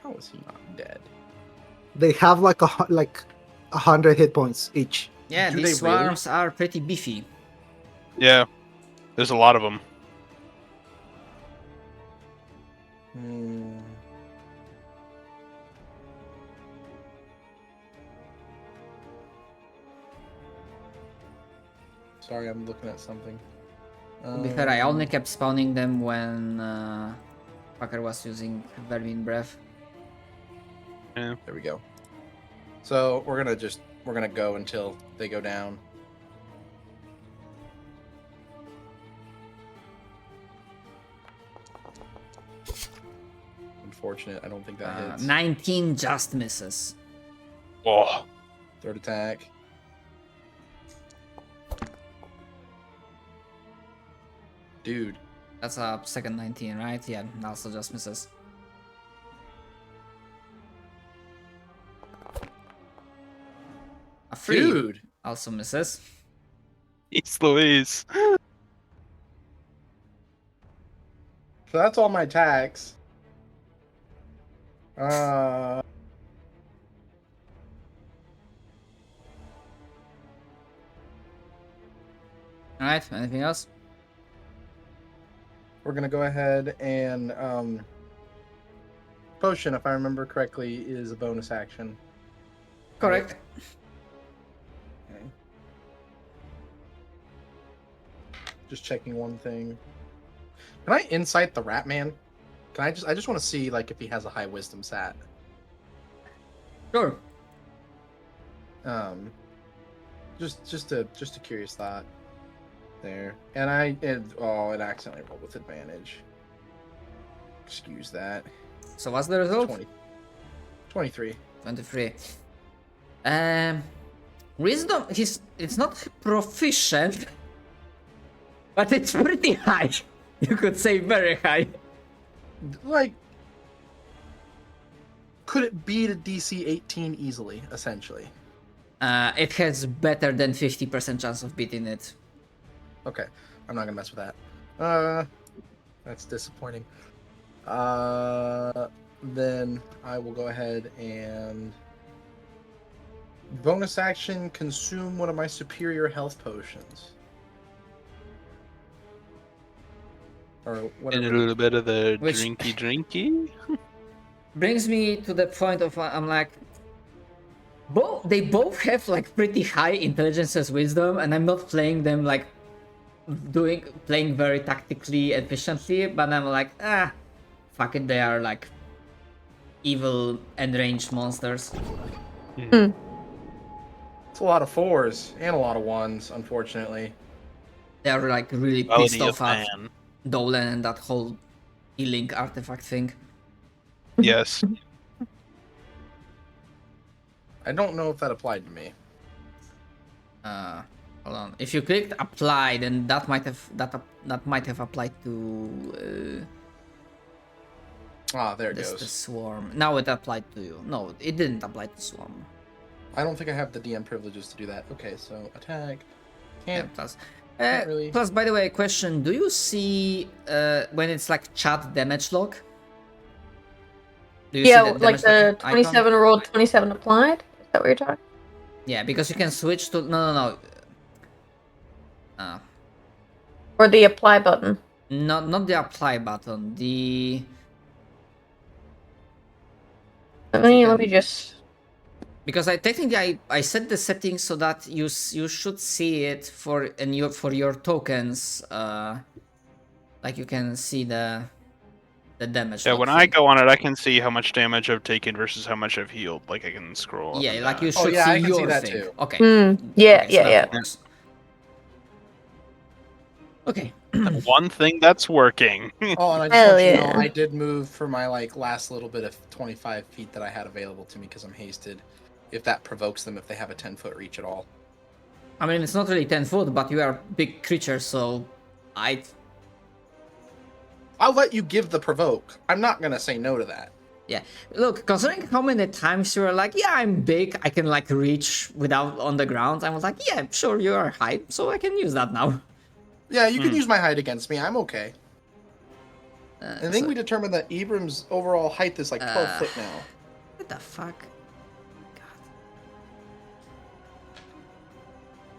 How is he not dead? They have like 100 hit points each. Yeah, Do these they really? swarms are pretty beefy. Yeah, there's a lot of them. Sorry, I'm looking at something. To be fair, I only kept spawning them when Fucker was using Vermin Breath. There we go. So we're gonna go until they go down. Unfortunate, I don't think that hits. 19 just misses. Oh, Third attack. Dude, That's a second 19, right? Yeah, also just misses. A 3 dude. also misses. East Louise. So that's all my attacks. Alright, Alright, anything else? we're gonna go ahead and potion, if I remember correctly, is a bonus action. Correct. Okay. Just checking one thing. Can I insight the rat man? Can I just want to see like if he has a high wisdom stat. Sure. Just a curious thought there. And it accidentally rolled with advantage. Excuse that. So what's the result? 23. 23. Wisdom, it's not proficient, but it's pretty high. You could say very high. Like, could it beat a DC 18 easily, essentially? It has better than 50% chance of beating it. Okay, I'm not gonna mess with that. That's disappointing. Then I will go ahead and bonus action consume one of my superior health potions. Or And whatever. a little bit of the Which- drinky. Brings me to the point of I'm like, they both have like pretty high intelligence as wisdom, and I'm not playing them like playing very tactically efficiently, but I'm like, fuck it, they are like evil and ranged monsters. It's a lot of 4s and a lot of 1s, unfortunately. They are like really Quality pissed of off at man. Dolan and that whole healing artifact thing. Yes. I don't know if that applied to me. Hold on. If you clicked apply, then that might have applied to There it the goes. swarm. Now it applied to you. No, it didn't apply to swarm. I don't think I have the DM privileges to do that. Okay, so attack. Yeah, Can't. plus. Not really. Plus, by the way, question: do you see when it's like chat damage log? Do you Yeah, see that like damage the log icon? 27 rolled, 27 applied. Is that what you're talking? Yeah, because you can switch to no. Or the apply button? Not the apply button. The Let me just. because I set the settings so that you should see it for your tokens. Like you can see the damage. Yeah, log when I thing. go on it, I can see how much damage I've taken versus how much I've healed. Like I can scroll up Yeah, and like down. you should yeah, see I can see your that thing. too. Okay. Yeah, Okay, so yeah, yeah. that works. Okay. And one thing that's working. Oh, and I just Hell want you to know, yeah. I did move for my last little bit of 25 feet that I had available to me because I'm hasted. If that provokes them, if they have a 10-foot reach at all. I mean, it's not really 10 foot, but you are big creature, so I'll let you give the provoke. I'm not gonna say no to that. Yeah, look, considering how many times you were like, yeah, I'm big, I can like reach without on the ground, I was like, yeah, sure, you are high, so I can use that now. Yeah, you can use my height against me. I'm okay. I think so- we determined that Ibram's overall height is like 12 foot now. What the fuck?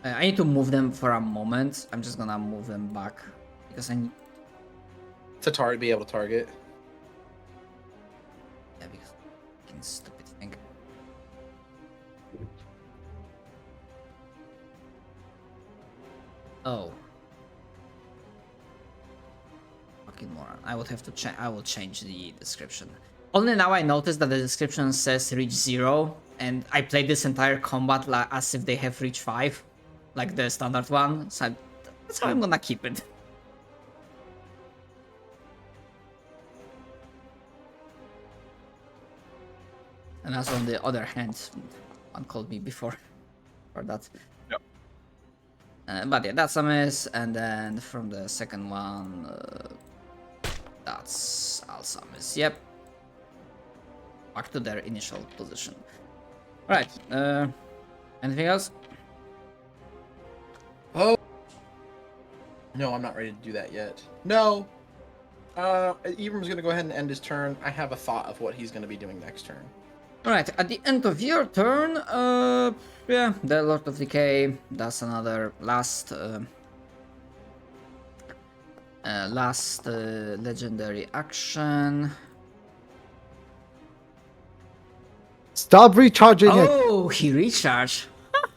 God. I need to move them for a moment. I'm just gonna move them back because I need. To be able to target. Yeah, because fucking stupid thing. Oh. Fucking moron. I would have to change. I will change the description. Only now I noticed that the description says reach 0, and I played this entire combat as if they have reach 5, like the standard one. So that's how I'm gonna keep it. And as on the other hand, one called me before for that. Yep. But yeah, that's a miss. And then from the second one, that's also a miss. Yep. Back to their initial position. Right. Anything else? Oh. No, I'm not ready to do that yet. No. Ibram's gonna go ahead and end his turn. I have a thought of what he's gonna be doing next turn. Alright, at the end of your turn, yeah, the Lord of Decay does another last legendary action. Stop recharging it. Oh, he recharged.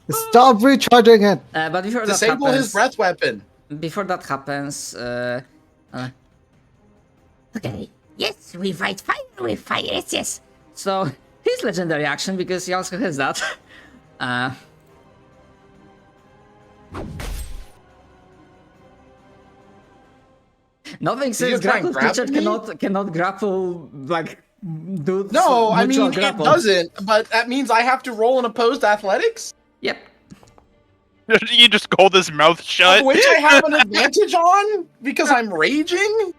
Stop recharging it. But before that Disable happens, his breath weapon. before that happens, okay, yes, we fight fire with fire, yes. So his legendary action, because he also has that. Nothing says gonna try and grappled grapple creature me? cannot grapple, like, do No, I neutral mean grapple. it doesn't. But that means I have to roll an opposed athletics, Yep. You just hold his mouth shut. of which I have an advantage on because I'm raging.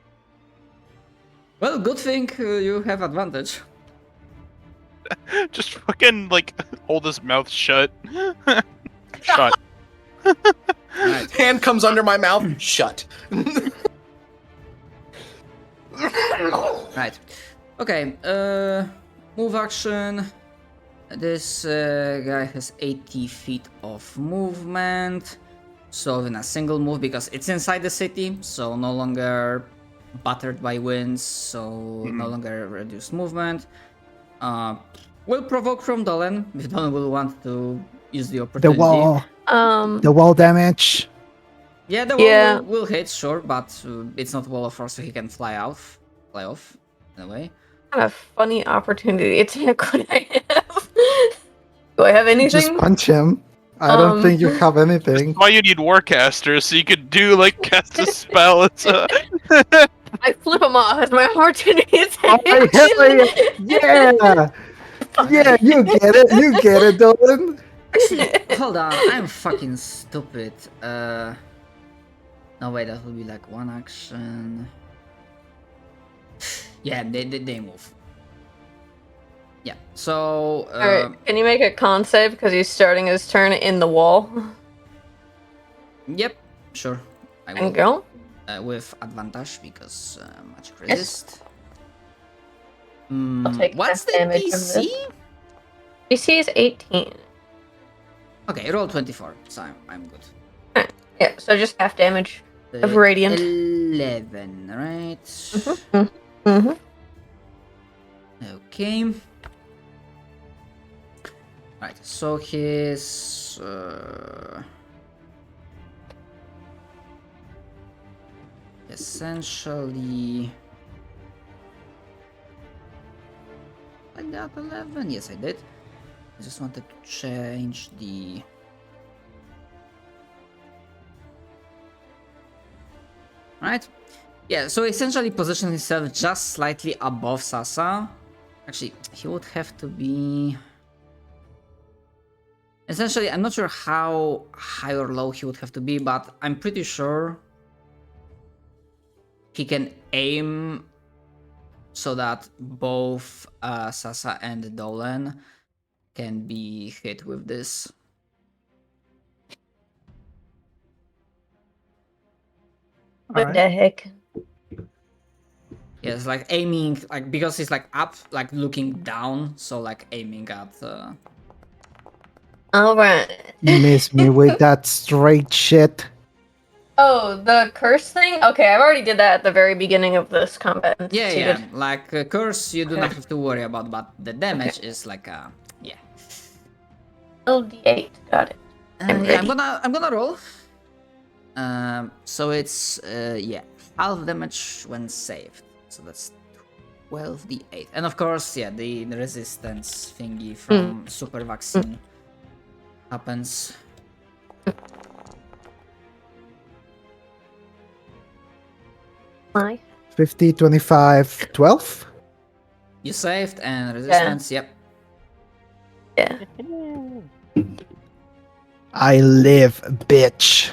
Well, good thing you have advantage. Just fucking like hold his mouth shut. Shut. Right. Hand comes under my mouth. Shut. Right. Okay. Move action. This guy has 80 feet of movement. So in a single move, because it's inside the city, so no longer battered by winds, so no longer reduced movement. Will provoke from Dolan if Dolan will want to use the The opportunity. wall. The wall damage. Yeah, the wall Yeah. will hit, sure, but it's not wall of force, so he can fly off in a way. What a funny opportunity attack would I have? Do I have anything? Just punch him. I don't think you have anything. Why you need Warcaster so you could do like cast a spell. It's I flip him off as my opportunity attack. Oh, hell yeah! Yeah, you get it. You get it, Dolan. Actually, hold on, I'm fucking stupid. No, wait, that will be like one action. Yeah, they move. Yeah, so. Alright, can you make a con save because he's starting his turn in the wall? Yep, sure. I And go. With advantage because magic Yes. resist. I'll take What's half the damage from DC? this. DC is 18. Okay, roll 24, so I'm good. Yeah, so just half damage of radiant. 11, right? Mm-hmm. Okay. Right, so his essentially I got 11. Yes, I did. I just wanted to change the right. Yeah, so essentially position himself just slightly above Sasa. Actually, he would have to be Essentially, I'm not sure how high or low he would have to be, but I'm pretty sure he can aim so that both Sasa and Dolan can be hit with this. What the heck? Yes, like aiming, like because he's like up, like looking down, so like aiming at. All right. Miss me with that straight shit. Oh, the curse thing? Okay, I've already did that at the very beginning of this combat. Yeah, instituted. yeah. Like curse, you do not have to worry about, but the damage is like yeah. LD8, got it. Yeah, I'm gonna roll. So it's yeah, half damage when saved. So that's 12d8, and of course, yeah, the resistance thingy from super vaccine happens. Why? 50, 25, 12? You saved and resistance. Yep. Yeah. I live, bitch.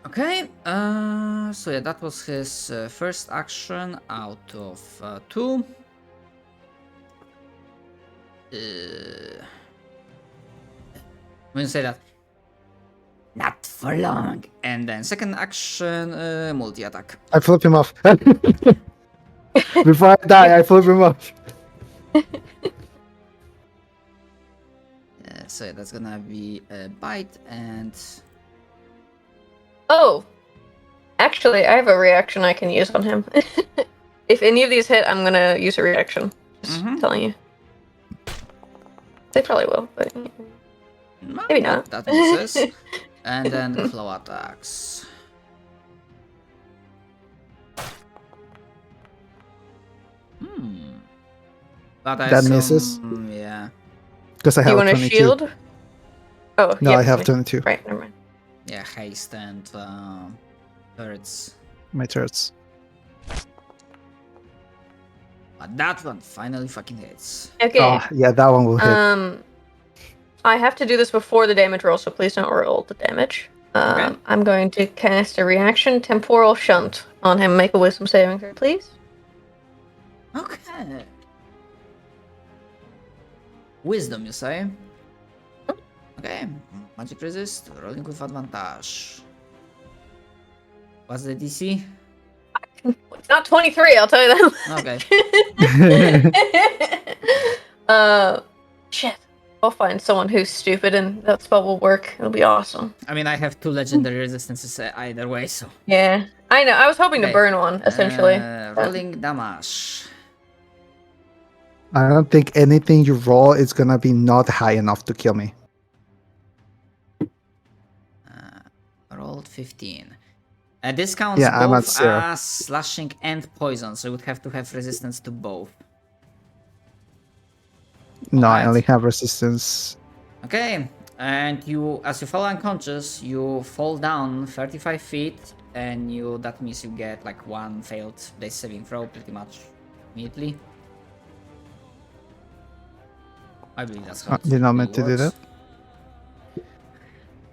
Okay. So yeah, that was his first action out of 2. When you say that, not for long. And then second action, multi-attack. I flip him off. Before I die, I flip him off. So yeah, that's gonna be a bite and Oh, actually, I have a reaction I can use on him. If any of these hit, I'm gonna use a reaction. Just telling you. They probably will, but maybe not. That misses. And then claw attacks. But I That assume, misses? Yeah. Because I Do have you want a 22. shield? Oh, No, yeah, I have 22. Right, never mind. Yeah, haste and turrets. My turrets. But that one finally fucking hits. Okay. Oh, yeah, that one will hit. I have to do this before the damage roll, so please don't roll the damage. Okay. I'm going to cast a reaction temporal shunt on him. Make a wisdom saving throw, please. Okay. Wisdom, you say? Okay. Magic resist, rolling with advantage. What's the DC? It's not 23, I'll tell you that. Okay. Shit. I'll find someone who's stupid and that spell will work. It'll be awesome. I mean, I have 2 legendary resistances either way, so. Yeah. I know. I was hoping Okay. to burn one, essentially. Rolling damage. I don't think anything you roll is gonna be not high enough to kill me. Rolled 15. This counts Yeah, I'm at both 0. as slashing and poison, so you would have to have resistance to both. No, I Alright. only have resistance. Okay, and you, as you fall unconscious, you fall down 35 feet, and that means you get like 1 failed base saving throw pretty much immediately. I believe that's how it Did not really meant to do works. that.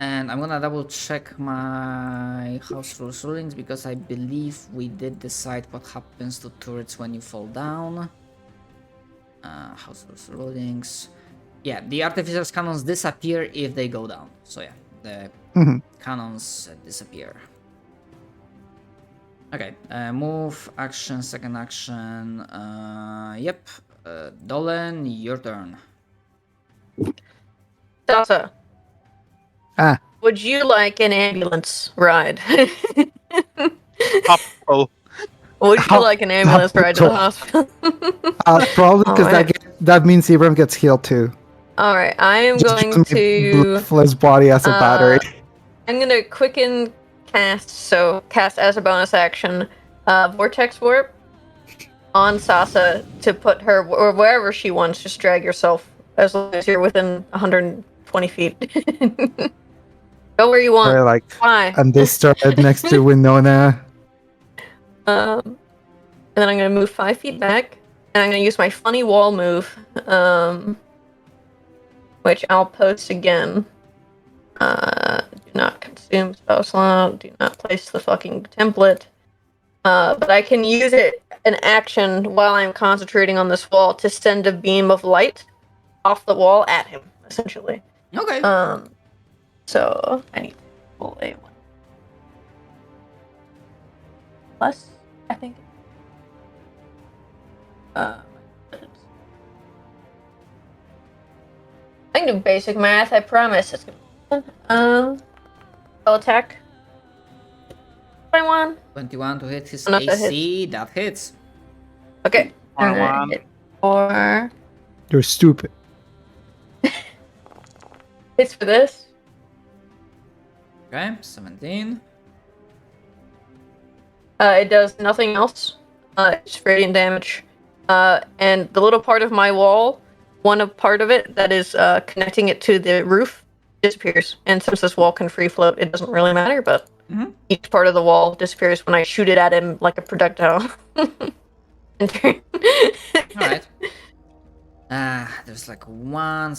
And I'm gonna double check my house rules rulings because I believe we did decide what happens to turrets when you fall down. House rules rulings. Yeah, the artificer's cannons disappear if they go down. So yeah, the cannons disappear. Okay, move, action, second action. Yep. Dolan, your turn. Sasa, Ah, would you like an ambulance ride? Oh, Would you like an ambulance ride to the hospital? probably because Alright. that means Ibram gets healed too. Alright, I am Just going use my to... bloodless body as a battery. I'm gonna quicken cast, so cast as a bonus action, Vortex Warp on Sasa to put her, or wherever she wants, just drag yourself as long as you're within 120 feet. Go where you want. Or like Fly. on this turret next to Winona. And then I'm gonna move 5 feet back, and I'm gonna use my funny wall move. Wait, which I'll post again. Do not consume spell slot. Do not place the fucking template. But I can use it an action while I'm concentrating on this wall to send a beam of light off the wall at him, essentially. Okay. So I need to pull a one. Plus, I think. I can do basic math, I promise. It's gonna spell attack. 21. 21 to hit his Enough that AC. That hits. Okay. And then 21. hit 4. You're stupid. Hits for this. Okay, 17. It does nothing else. It's radiant damage. And the little part of my wall, part of it that is connecting it to the roof, disappears. And since this wall can free float, it doesn't really matter, but each part of the wall disappears when I shoot it at him like a projectile. Alright. There's like one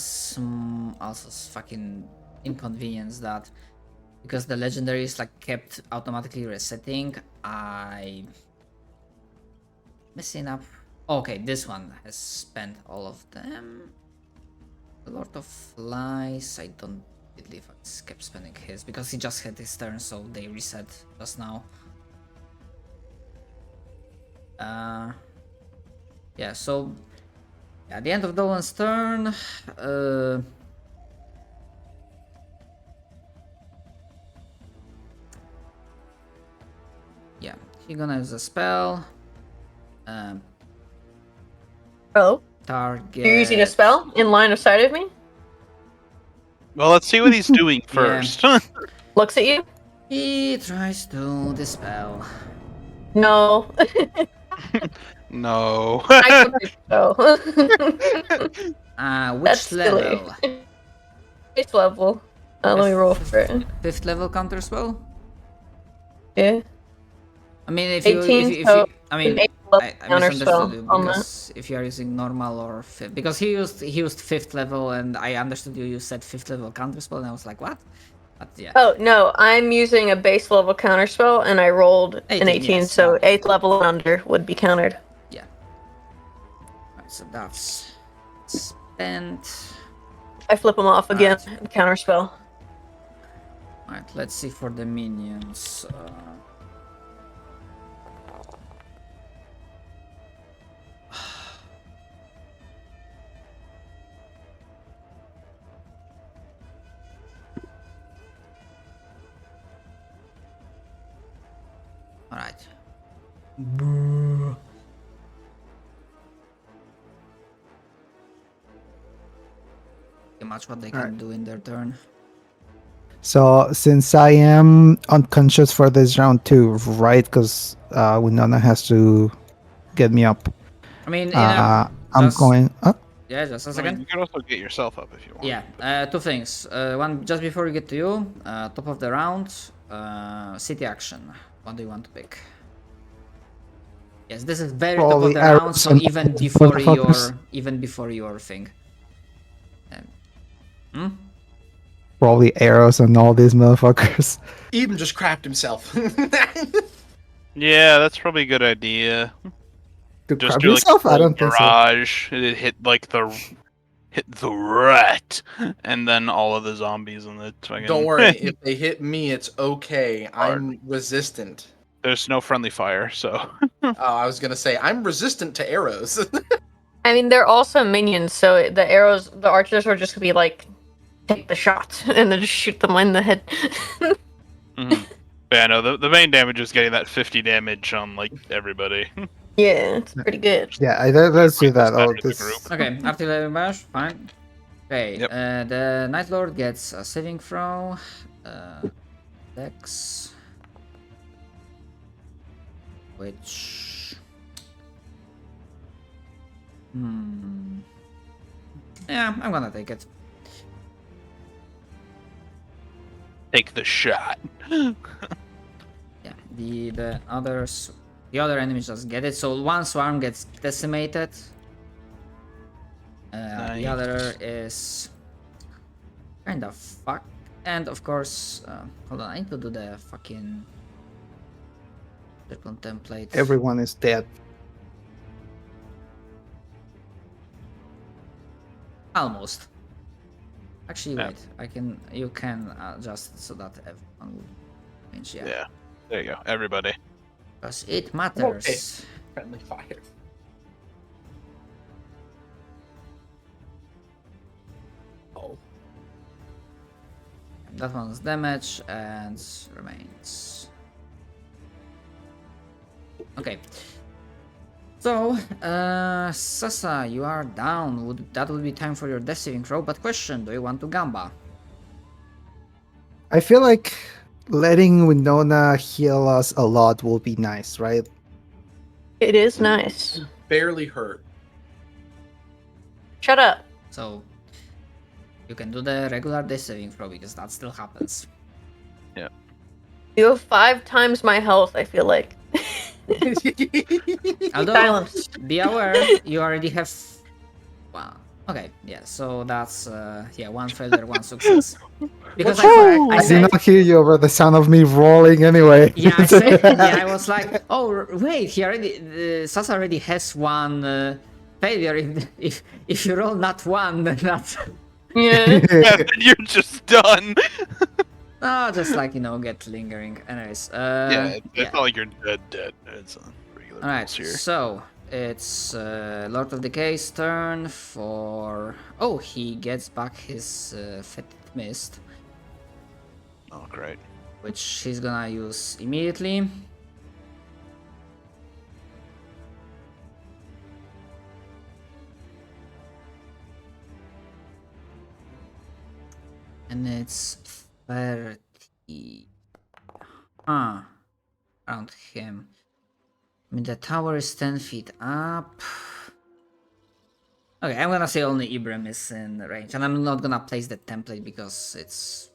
also fucking inconvenience that because the legendary is like kept automatically resetting, I messing up. Okay, this one has spent all of them. The Lord of Flies, I don't believe I kept spending his because he just had his turn, so they reset just now. Yeah, so at the end of Dolan's turn, yeah, he's gonna use a spell. Oh, Target. you're using a spell in line of sight of me? Well, let's see what he's doing first. Looks at you? He tries to dispel. No. No. I don't think so. Which That's silly. level? Which level? Let me roll for it. 5th level counter spell? Yeah. I mean, if 18, you so I mean, eighth level I counter spell misunderstood you on that. because if you are using normal or 5th, because he used 5th level and I understood you said 5th level counter spell and I was like, what? But yeah. Oh, no, I'm using a base level counter spell and I rolled an 18, yes, so okay. 8th level and under would be countered. Yeah. Alright, so that's spent. I flip them off again Alright. and counter spell. Alright, let's see for the minions. Alright. Much what they can Alright. do in their turn. So since I am unconscious for this round too, right? Because Winona has to get me up. I mean, I'm just- going. yeah, just a I mean, second. you can also get yourself up if you want. Yeah, two things. One, just before we get to you, top of the round, city action. What do you want to pick? Yes, this is very top Probably of the round, arrows so and even before your motherfuckers. thing. Probably arrows and all these motherfuckers. Eben just crapped himself. Yeah, that's probably a good idea. To Just grab do like yourself? a I don't think so. barrage. It hit the rat, and then all of the zombies and the fucking. Don't worry, if they hit me, it's okay. I'm resistant. There's no friendly fire, so. Oh, I was gonna say I'm resistant to arrows. I mean, they're also minions, so the archers are just gonna be like, take the shot, and then just shoot them in the head. Mhm. Yeah, no, the main damage is getting that 50 damage on like everybody. Yeah, it's pretty good. Yeah, let's do that. Oh, Standard this. group. Okay, after 11 bash, fine. Okay, Yep. the Night Lord gets a saving throw. Dex. Which. Yeah, I'm gonna take it. Take the shot. Yeah, the other enemies just get it. So one swarm gets decimated. The Nice. other is Kind of fuck. And of course, hold on, I need to do the fucking contemplate. Everyone is dead. Almost. Actually, Yeah. wait. You can adjust so that everyone will change. Yeah. Yeah. There you go. Everybody. Because it matters. Friendly fire. Oh. That one's damage and remains. Okay. So, Sasa, you are down. That would be time for your death saving throw. But question: do you want to Gamba? I feel like letting Winona heal us a lot will be nice, right? It is nice. Barely hurt. Shut up. So, you can do the regular death saving throw because that still happens. You have 5 times my health, I feel like. Although, Silence. be aware, you already have. Well, okay, yeah. So that's one failure, one success. Because I I said, did not hear you over the sound of me rolling anyway. yeah, I said, yeah, I was like, oh wait, he already, Sasa already has one failure. If you roll not one, then that's Yeah. Yeah, then you're just done. just like get lingering. Anyways, Yeah, it's not like you're dead. It's regular All right, rules here. so it's Lord of Decay's turn for. Oh, he gets back his Fetid Mist, Oh, great. which he's gonna use immediately. And it's 30. Around him. I mean, the tower is 10 feet up. Okay, I'm gonna say only Ibram is in range, and I'm not gonna place the template because it's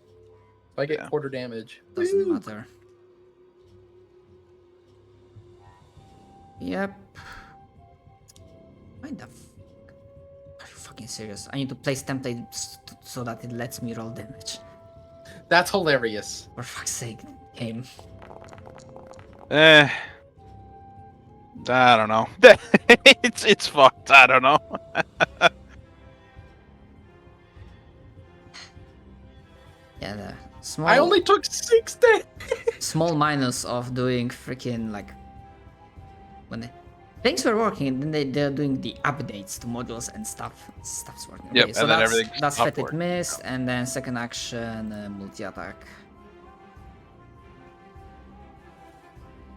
I get quarter damage. doesn't Woo! matter. Yep. Why the are you fucking serious? I need to place template so that it lets me roll damage. That's hilarious. For fuck's sake, game. I don't know. it's fucked. I don't know. Yeah, the small. I only took 6 days. Small minus of doing freaking like when things were working and then they're doing the updates to modules and stuff's working. Yep, Okay, so and then that's everything that's stopped Fetid working. Mist, and then second action multi attack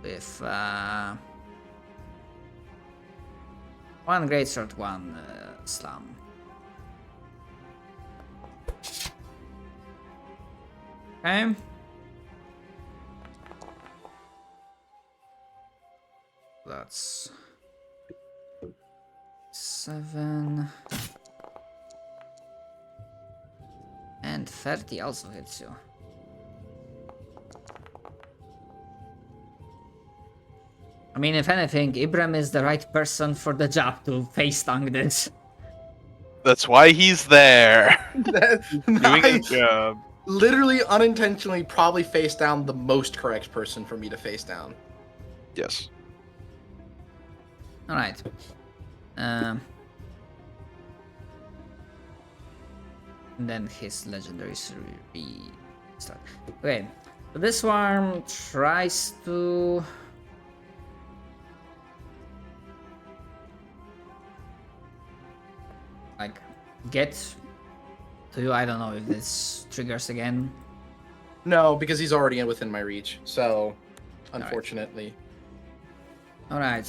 with one great sword, one slam. Okay. That's 7 and 30 also hits you. I mean, if anything, Ibram is the right person for the job to face tank this. That's why he's there. Doing I his job. literally unintentionally probably face down the most correct person for me to face down. Yes. All right. And then his legendaries restart. Okay. So this one tries to. Like, get to you. I don't know if this triggers again. No, because he's already within my reach. So, unfortunately. Alright,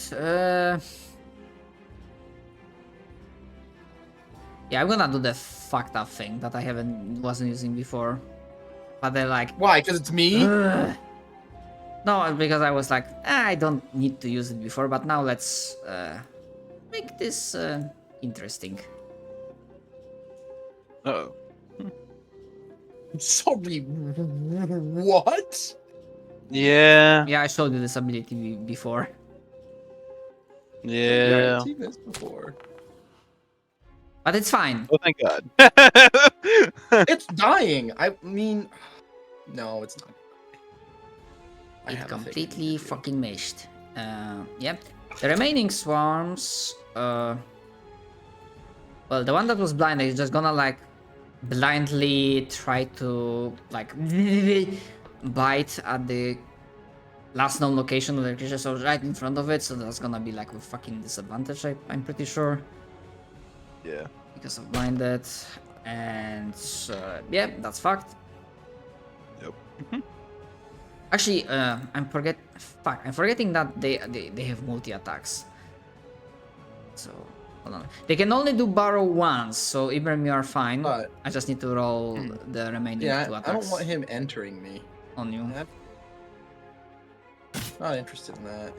yeah, I'm gonna do the fucked up thing that I wasn't using before. But they're like, Why? Because it's me? ugh. No, because I was like, I don't need to use it before, but now let's make this interesting. Oh. Sorry. What? Yeah. Yeah, I showed you this ability before. Yeah. I've seen this before. But it's fine. Oh, thank God. It's dying. I mean, no, it's not. I It have a thing completely to do. fucking meshed. Yeah. The remaining swarms, well, the one that was blind is just gonna like blindly try to like bite at the last known location of the creature, so right in front of it, so that's gonna be like a fucking disadvantage, I'm pretty sure. Yeah. Because of blinded. And yeah, that's fucked. Yep. Actually, I'm forgetting that they have multi attacks. So hold on. They can only do borrow once, so Ibrahim, you are fine. But I just need to roll the remaining yeah, two I attacks don't want him entering me. on you. Not interested in that.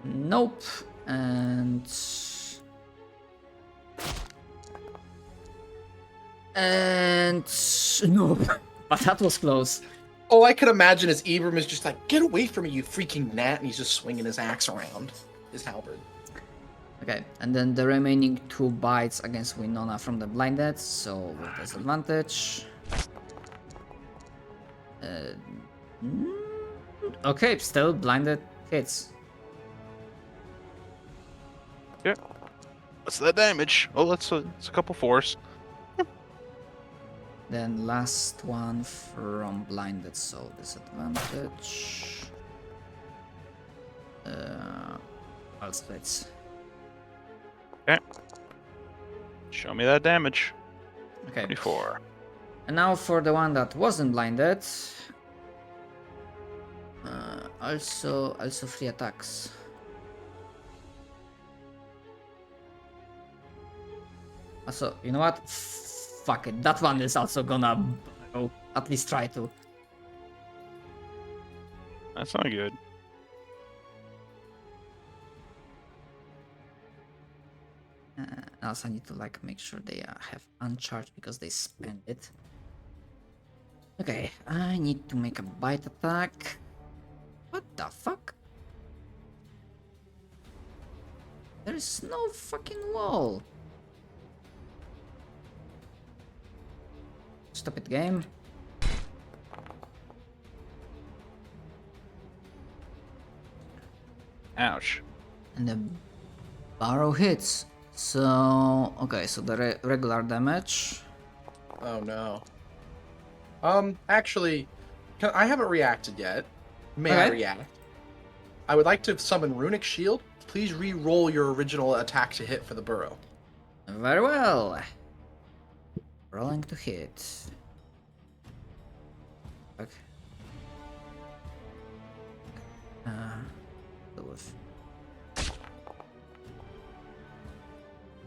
Nope. And nope. But that was close. Oh, I could imagine as Ibram is just like, get away from me, you freaking gnat, and he's just swinging his axe around, his halberd. Okay, and then the remaining 2 bites against Winona from the blinded, so with disadvantage. Okay, still blinded hits. Yeah. What's that damage? Oh, that's a couple 4s. Then last one from blinded, so disadvantage. All splits. Okay. Show me that damage. Okay. 24. And now for the one that wasn't blinded. Also 3 attacks. Also, you know what? Fuck it. That one is also gonna at least try to. That's not good. Also, I need to like make sure they have uncharged because they spend it. Okay, I need to make a bite attack. What the fuck? There is no fucking wall. Stop it, game. Ouch. And the barrow hits. So, okay, so the regular damage. Oh no. Actually, I haven't reacted yet. May I Okay. react? I would like to summon Runic Shield. Please re-roll your original attack to hit for the burrow. Very well. Rolling to hit. Okay.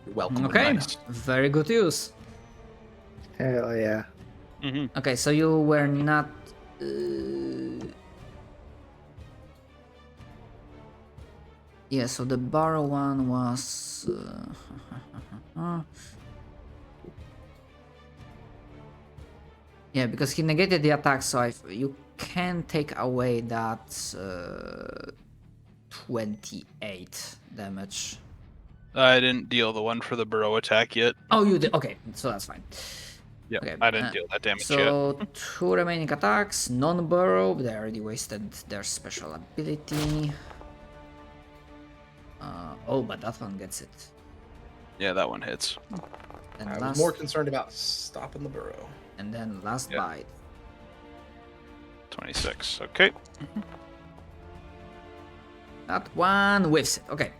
You're welcome. Okay, Nice. very good use. Hell yeah. Mm-hmm. Okay, so you were not. Yeah, so the borrow one was. Yeah, because he negated the attack, so you can take away that 28 damage. I didn't deal the one for the burrow attack yet. Oh, you did. Okay, so that's fine. Yeah, Okay, I didn't deal that damage yet. So 2 remaining attacks, non-burrow. They already wasted their special ability. Oh, but that one gets it. Yeah, that one hits. And I last, was more concerned about stopping the burrow. and then last Yeah. bite. 26. Okay. That one whiffs it. Okay.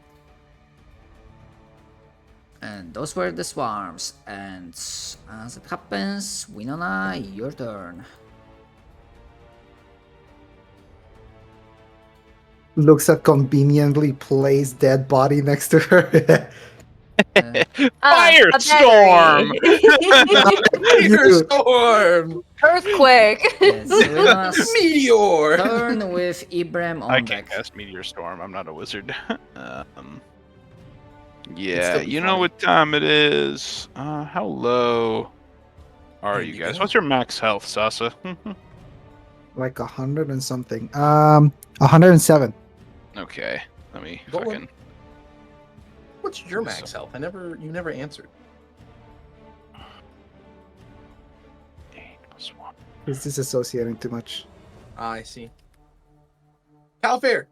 And those were the swarms. And as it happens, Winona, your turn. Looks at conveniently placed dead body next to her. Firestorm! Storm! Earthquake. Yes, Winona's Meteor! turn with Ibrahim I on can't deck. cast Meteor Storm. I'm not a wizard. It'd Yeah, still be you know funny. what time it is. How low are There you you guys? go. What's your max health, Sasa? Like 100 and something. 107. Okay, let me Go on. fucking. What's your max health? You never answered. 8 + 1. He's disassociating too much. I see. Calfair,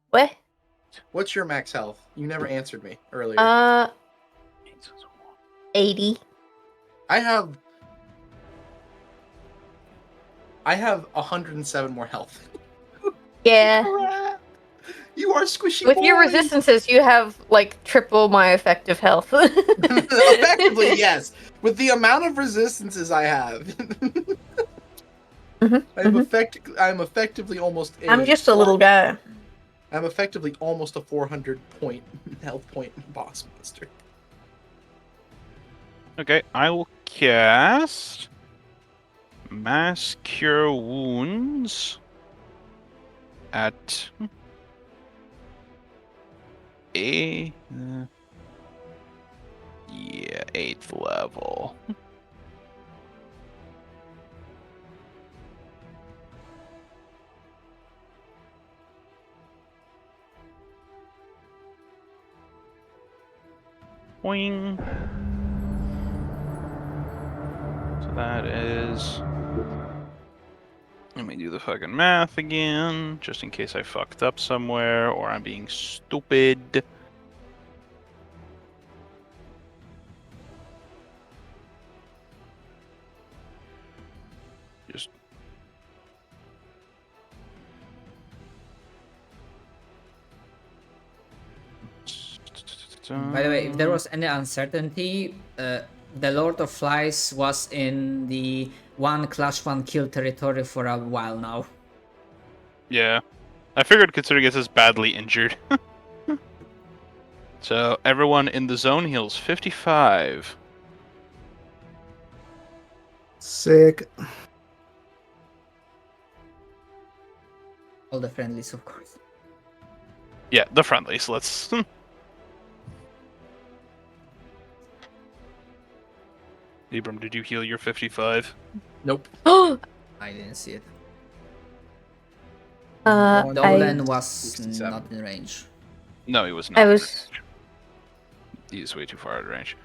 What? what's your max health? You never answered me earlier. 80. I have 107 more health. Yeah. You are squishy. With your boy. resistances, you have like triple my effective health. Effectively, yes. With the amount of resistances I have, I'm effectively almost. I'm just a little guy. I'm effectively almost a 400 point health point boss monster. Okay, I will cast Mass Cure Wounds at a 8th level. Boing. So that is. Let me do the fucking math again, just in case I fucked up somewhere or I'm being stupid. Just. By the way, if there was any uncertainty, the Lord of Flies was in the 1 clash 1 kill territory for a while now. Yeah. I figured considering it's as badly injured. So everyone in the zone heals 55. Sick. All the friendlies, of course. Yeah, the friendlies. Let's. Abram, did you heal your 55? Nope. I I didn't see it. One, Dolan was 67. not in range. No, he was not. I was. He's way too far out of range.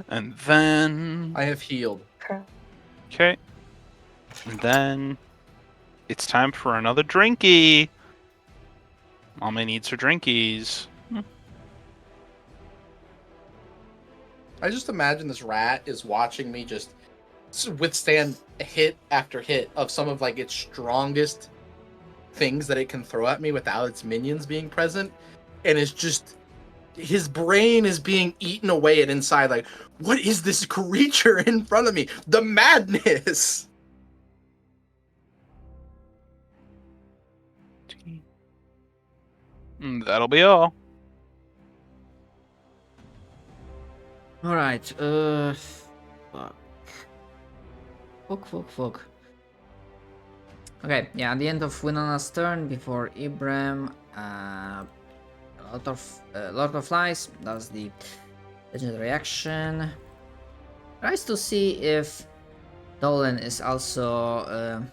And then. I have healed. Okay. And then. It's time for another drinky. All my needs are drinkies. I just imagine this rat is watching me just withstand hit after hit of some of like its strongest things that it can throw at me without its minions being present, and it's just his brain is being eaten away at inside. Like, what is this creature in front of me? The madness. That'll be all. Alright, fuck. Okay, yeah, at the end of Winona's turn, before Ibram, Lord of Flies does the legendary action. Tries to see if Dolan is also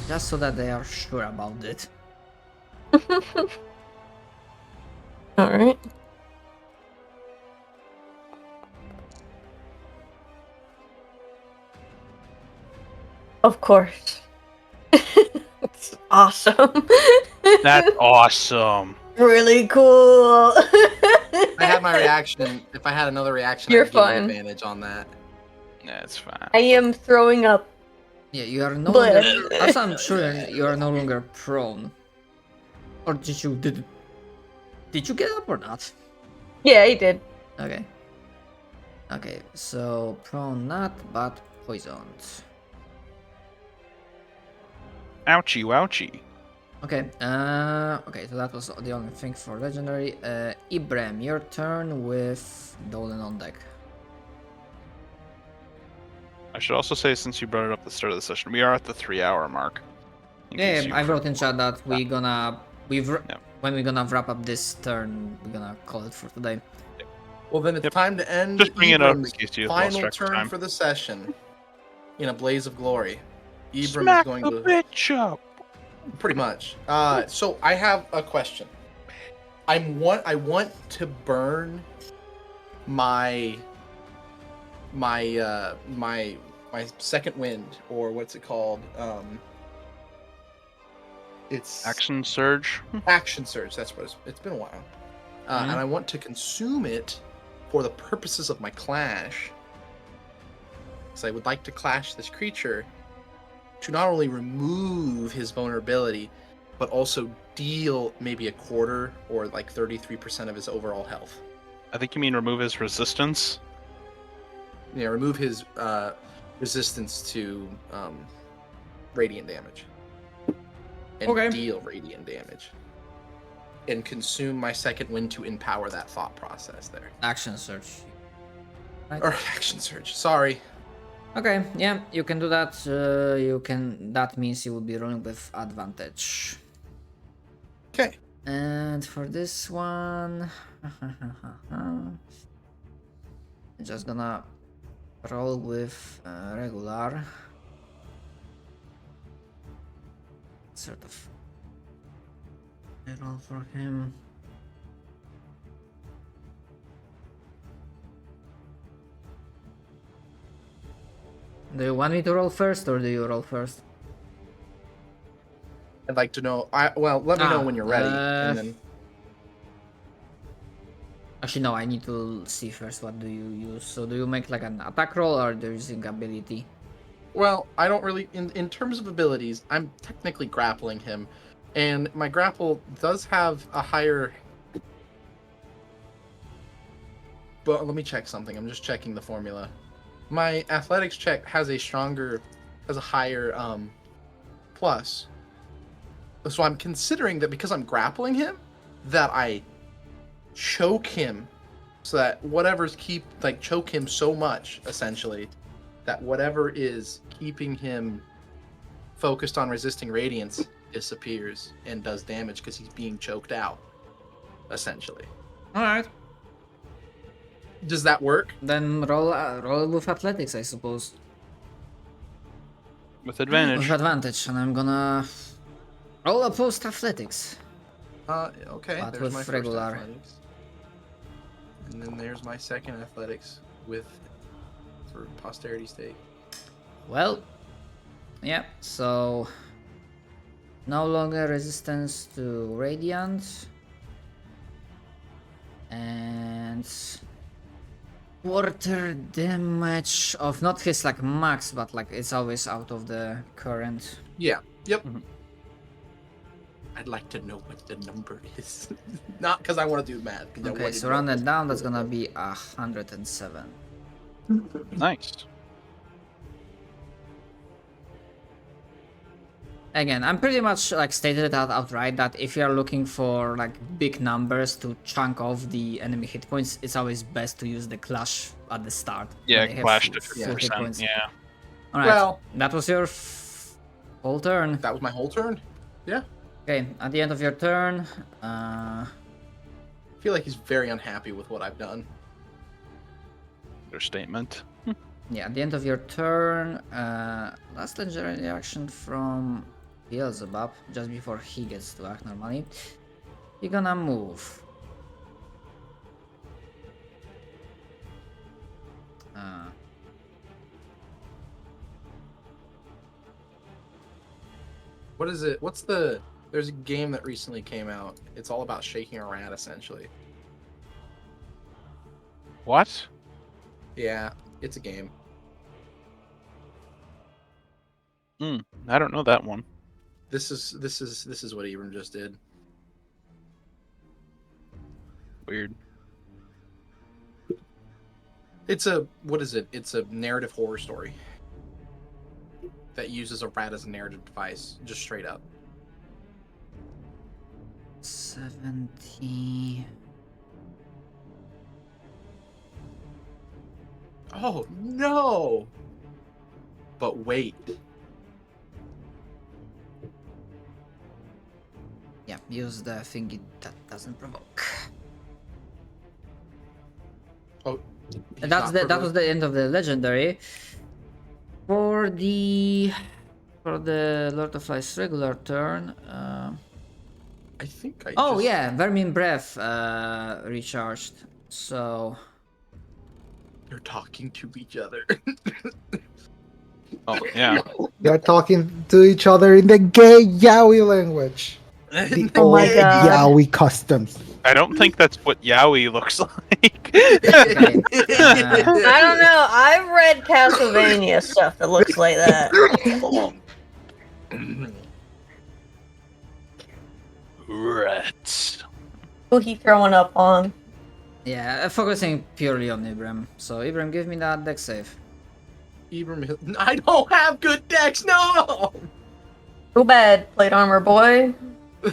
just so that they are sure about it. Alright. Of course. It's awesome. That's awesome. Really cool. I had my reaction. If I had another reaction, You're I'd give you fine. advantage on that. That's fine. I am throwing up. Yeah, you are no But- longer. Also, I'm sure you are no longer prone. Or did you get up or not? Yeah, he did. Okay. Okay, so prone not, but poisoned. Ouchie, wouchie. Okay, okay, so that was the only thing for legendary. Ibram, your turn with Dolan on deck. I should also say, since you brought it up at the start of the session, we are at the 3-hour mark. In Yeah, case you I wrote in forgot. chat that Yeah. when we're gonna wrap up this turn, we're gonna call it for today. Well, then it's Yep. time to end Just bring it up in Ibram's case you lost final track of turn time. for the session in a blaze of glory. Ibram Smack is going the to bitch up. Pretty much. So I have a question. I want to burn my second wind, or what's it called? It's Action surge. action surge. That's what it's been a while. And I want to consume it for the purposes of my clash. So I would like to clash this creature to not only remove his vulnerability, but also deal maybe a quarter or like 33% of his overall health. I think you mean remove his resistance. Yeah, remove his resistance to radiant damage. And Okay. deal radiant damage. And consume my second wind to empower that thought process there. Action search. Right. Or action surge. Sorry. Okay, yeah, you can do that. That means you will be rolling with advantage. Okay. And for this one, I'm just gonna roll with regular. Sort of. I roll for him. Do you want me to roll first, or do you roll first? I'd like to know. Let me know when you're ready, and then. Actually, no. I need to see first. What do you use? So, do you make like an attack roll, or do you using ability? Well, I don't really. In terms of abilities, I'm technically grappling him, and my grapple does have a higher. But let me check something. I'm just checking the formula. My athletics check has a higher plus. So I'm considering that because I'm grappling him, that I choke him, so that whatever's choke him so much, essentially, that whatever is keeping him focused on resisting radiance disappears and does damage because he's being choked out, essentially. All right. Does that work? Then roll with athletics, I suppose. With advantage. With advantage, and I'm gonna roll a post-athletics. Okay. But There's with my regular. first athletics, and then there's my second athletics for posterity's sake. Well, yeah. So no longer resistance to radiant, and quarter damage of not his like max, but like it's always out of the current. Yeah. Yep. Mhm. I'd like to know what the number is. Not because I want to do math. 'cause I Okay, wanted so to round know. it down. That's gonna be 107. Nice. Again, I'm pretty much like stated that outright that if you are looking for like big numbers to chunk off the enemy hit points, it's always best to use the clash at the start. Yeah, when they have clash to full hit 50%. points. Yeah. All right, Well- that was your whole turn. That was my whole turn. Yeah. Okay, at the end of your turn, I feel like he's very unhappy with what I've done. Understatement. yeah, at the end of your turn, last legendary action from Beelzebub, just before he gets to act normally, you're gonna move. What is it? There's a game that recently came out. It's all about shaking a rat, essentially. What? Yeah, it's a game. I don't know that one. This is what Ebron just did. Weird. It's what is it? It's a narrative horror story that uses a rat as a narrative device, just straight up. 70. Oh no! But wait. Yeah, use the thingy that doesn't provoke. Oh, And that was the end of the legendary. For the For the Lord of Light's regular turn. I think I. Oh just... yeah, Vermin Breath recharged. So They're talking to each other. Oh yeah. They're talking to each other in the gay yaoi language. The Oh my old God. yaoi customs. I don't think that's what Yowie looks like. okay. I don't know. I've read Castlevania stuff that looks like that. Rats. Who he throwing up on? Yeah, focusing purely on Ibram. So Ibram, give me that deck save. Ibram, I don't have good decks. No. Too bad, plate armor boy.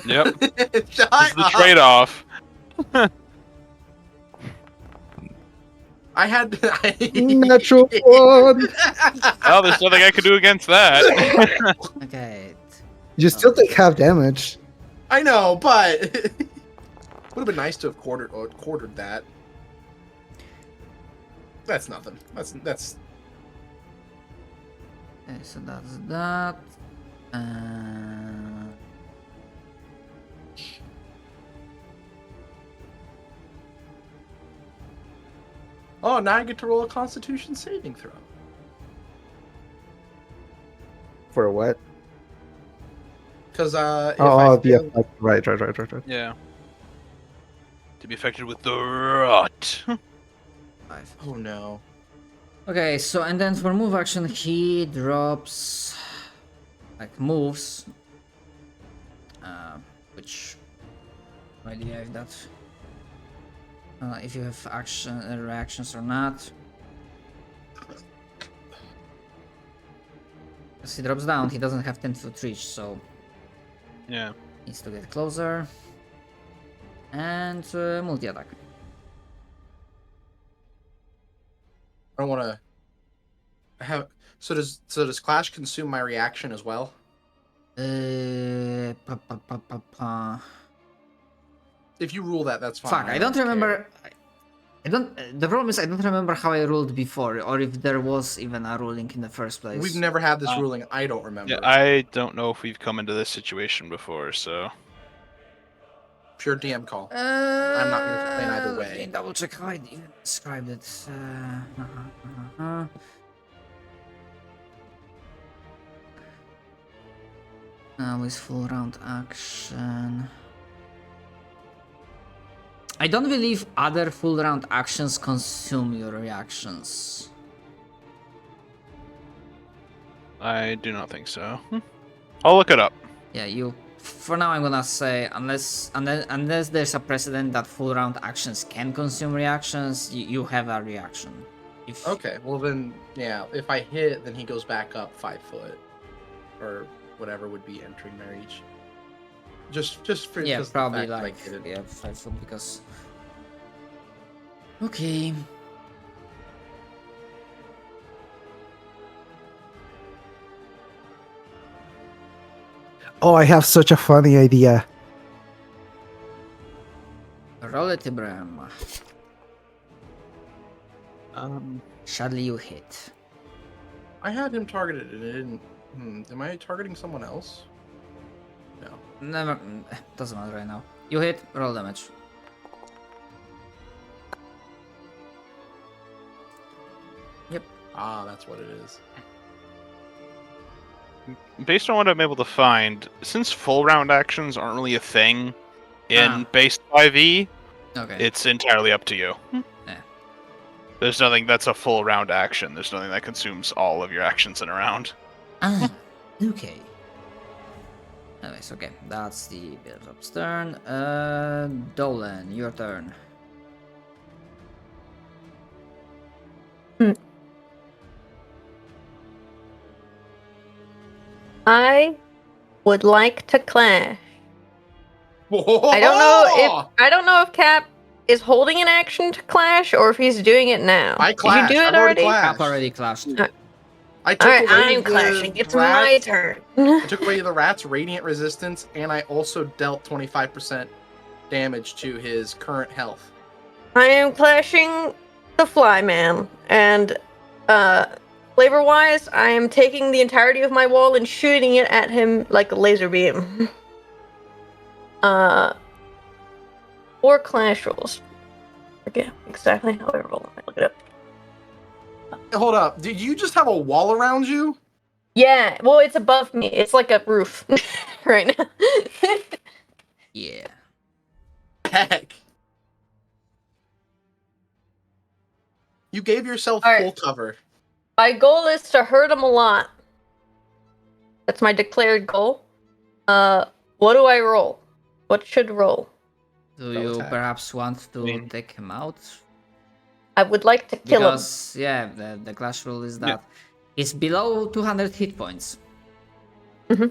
Yep. Shut This is the up. trade-off. I had. Natural one. Oh, there's nothing I can do against that. Okay. You still take half damage. I know, but it would have been nice to have quartered that. That's nothing. That's. Okay, so that's that. Oh, now I get to roll a Constitution saving throw. For what? Because if Oh, I the fail, effect. Right. Yeah. To be affected with the rot. 5. oh no. Okay, so and then for move action, he drops like moves, which no idea if that if you have action reactions or not. As he drops down, he doesn't have 10-foot reach, so Yeah. needs to get closer. And multi attack. I don't want to have. So does Clash consume my reaction as well? If you rule that, that's fine. Fuck, I don't care. remember. I don't. The problem is I don't remember how I ruled before, or if there was even a ruling in the first place. We've never had this ruling. I don't remember. Yeah, I don't know if we've come into this situation before, so. Pure DM call. I'm not gonna complain either way. Let me double check how I even described it. Now is full round action. I don't believe other full round actions consume your reactions. I do not think so. I'll look it up. Yeah, you. For now, I'm gonna say unless there's a precedent that full round actions can consume reactions, you have a reaction. If, Okay, well then, yeah. If I hit, then he goes back up 5 foot, or whatever would be entering my reach. Just for Yeah, just the probably fact that I like did it. yeah 5 foot because. Okay. Oh, I have such a funny idea. Roll it, Ibrahim. Sadly, you hit. I had him targeted and it didn't. Am I targeting someone else? No. Never. Doesn't matter right now. You hit. Roll damage. Yep. Ah, that's what it is. Based on what I'm able to find, since full round actions aren't really a thing in base 5e, Okay. it's entirely up to you. Yeah. There's nothing that's a full round action. There's nothing that consumes all of your actions in a round. Ah, okay. Anyways, okay, that's the build-up's turn. Dolan, your turn. I would like to clash. I don't know if Cap is holding an action to clash or if he's doing it now. I Did clashed. you do it I've already already? clashed. Cap already clashed. I took Alright, away I'm the clashing. It's rat- my turn. I took away the rat's radiant resistance, and I also dealt 25% damage to his current health. I am clashing the Flyman, and flavor-wise, I am taking the entirety of my wall and shooting it at him like a laser beam. Or clash rolls. Forget exactly how I roll. I look it up. Hold up. Did you just have a wall around you? Yeah, well, it's above me. It's like a roof right now. Yeah. Heck. You gave yourself All right. full cover. My goal is to hurt him a lot. That's my declared goal. What do I roll? What should roll? Do Spell you attack. perhaps want to mean- take him out? I would like to kill him. Because yeah, the clash rule is that it's below 200 hit points. Kill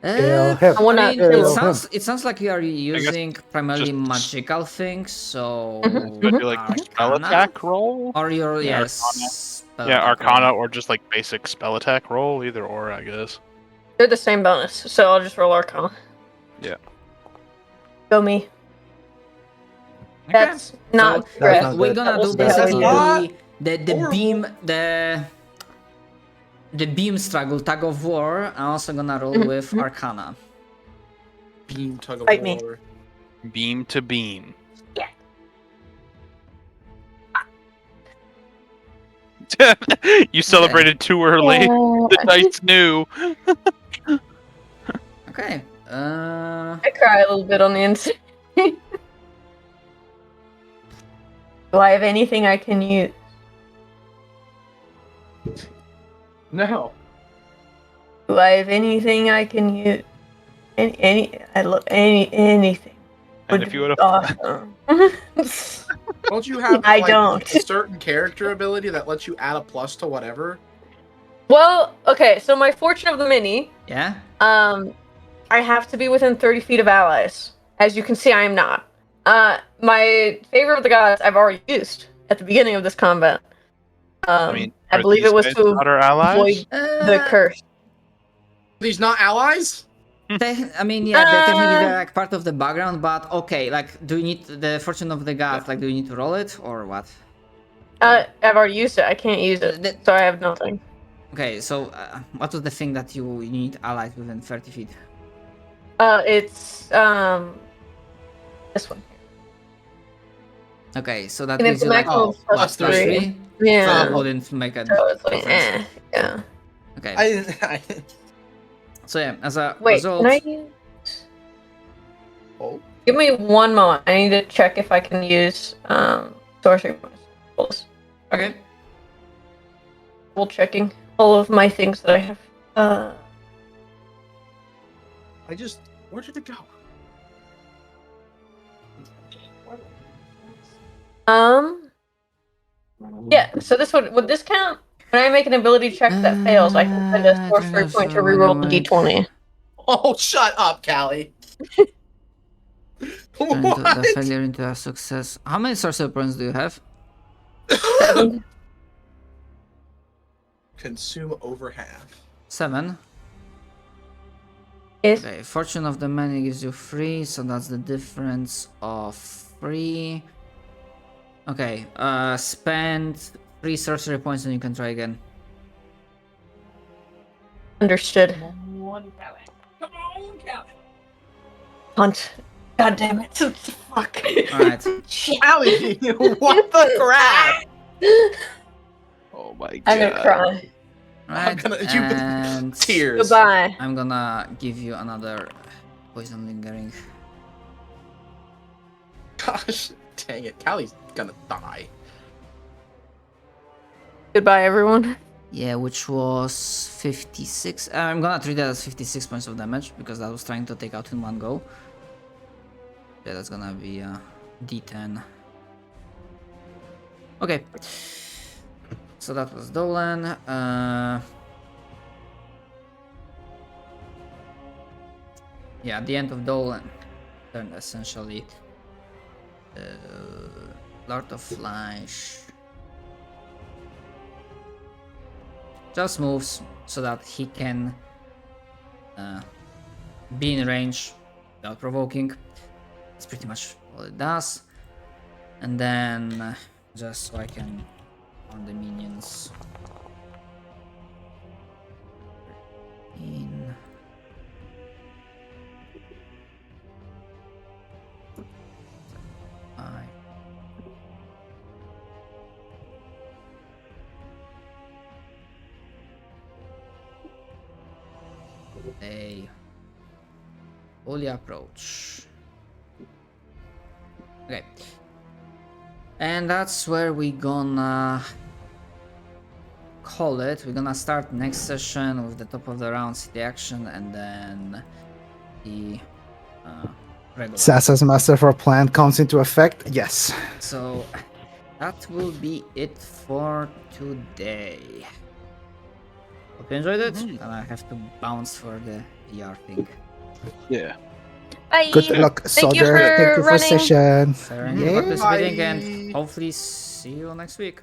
Uh, him. I wanna I mean, kill him. it sounds like you are using primarily just- magical things, so Mhm, Would it be like a spell Arcana? attack roll? Or your Yeah, yes, spell Yeah, attack Arcana roll. or just like basic spell attack roll, either or, I guess. They're the same bonus, so I'll just roll Arcana. Yeah. Go me. Okay. That's not That's correct. not We're good. gonna We'll do see how we basically do. the Horrible. beam the beam struggle tug of war. I'm also gonna roll Mhm, with mhm. Arcana. Beam tug of Fight me. war. Beam to beam. You celebrated too early. The dice knew. Okay. I cry a little bit on the inside. Do I have anything I can use? No. Do I have anything I can use? Anything. And if you would have awesome. Don't you have I like, don't. a certain character ability that lets you add a plus to whatever? Well, okay, so my Fortune of the Mini, Yeah. I have to be within 30 feet of allies. As you can see, I am not. My Favor of the Gods I've already used at the beginning of this combat. I mean, I are believe these it was guys to not our allies? avoid the curse. These not allies? I mean, yeah, they're technically they're like part of the background, but okay, like, do you need the Fortune of the Gods? Like, do you need to roll it or what? I've already used it. I can't use it, That- so I have nothing. Okay, so what was the thing that you need allies within 30 feet? It's this one. Okay, so that And gives it's you like maximum oh, plus plus plus three. 3. Yeah. So it wouldn't make a So it's like, difference. yeah. Okay, I didn't. so yeah, as a Wait, result, can I use? Oh. Give me one moment. I need to check if I can use sorcery points. okay, Double checking all of my things that I have. Where did it go? Yeah. So this would this count? When I make an ability check that fails, I can spend a sorcery point to reroll the d20. Oh, shut up, Callie. turn to the What? failure into a success. How many sorcery points do you have? 7. Consume over half. 7. Yes. Okay, Fortune of the Many gives you 3, so that's the difference of 3. Okay, spend 3 sorcery points and you can try again. Understood. Come on, Callie. Hunt. God damn it. Fuck. Alright. Shit. Callie, what the crap? Oh my god. I'm gonna cry. Right, gonna- and Tears. Goodbye. I'm gonna give you another poison lingering. Gosh, dang it. Callie's gonna die. Goodbye, everyone. Yeah, which was 56. I'm gonna treat that as 56 points of damage because I was trying to take out in one go. Yeah, that's gonna be a D10. Okay. So that was Dolan. Yeah, at the end of Dolan turn, essentially, Lord of Flash just moves so that he can be in range without provoking. That's pretty much all it does. And then just so I can on the minions. I... A holy approach. Okay. And that's where we gonna call it. We're gonna start next session with the top of the round city action and then the regular. Sasa's Master for Plan comes into effect. Yes. So that will be it for today. Hope you enjoyed it. And I have to bounce for the VR thing. Yeah. Bye. Good luck, Thank you Soldier. for Thank you for running. session. Thank you Yay. for participating and Bye. hopefully see you next week.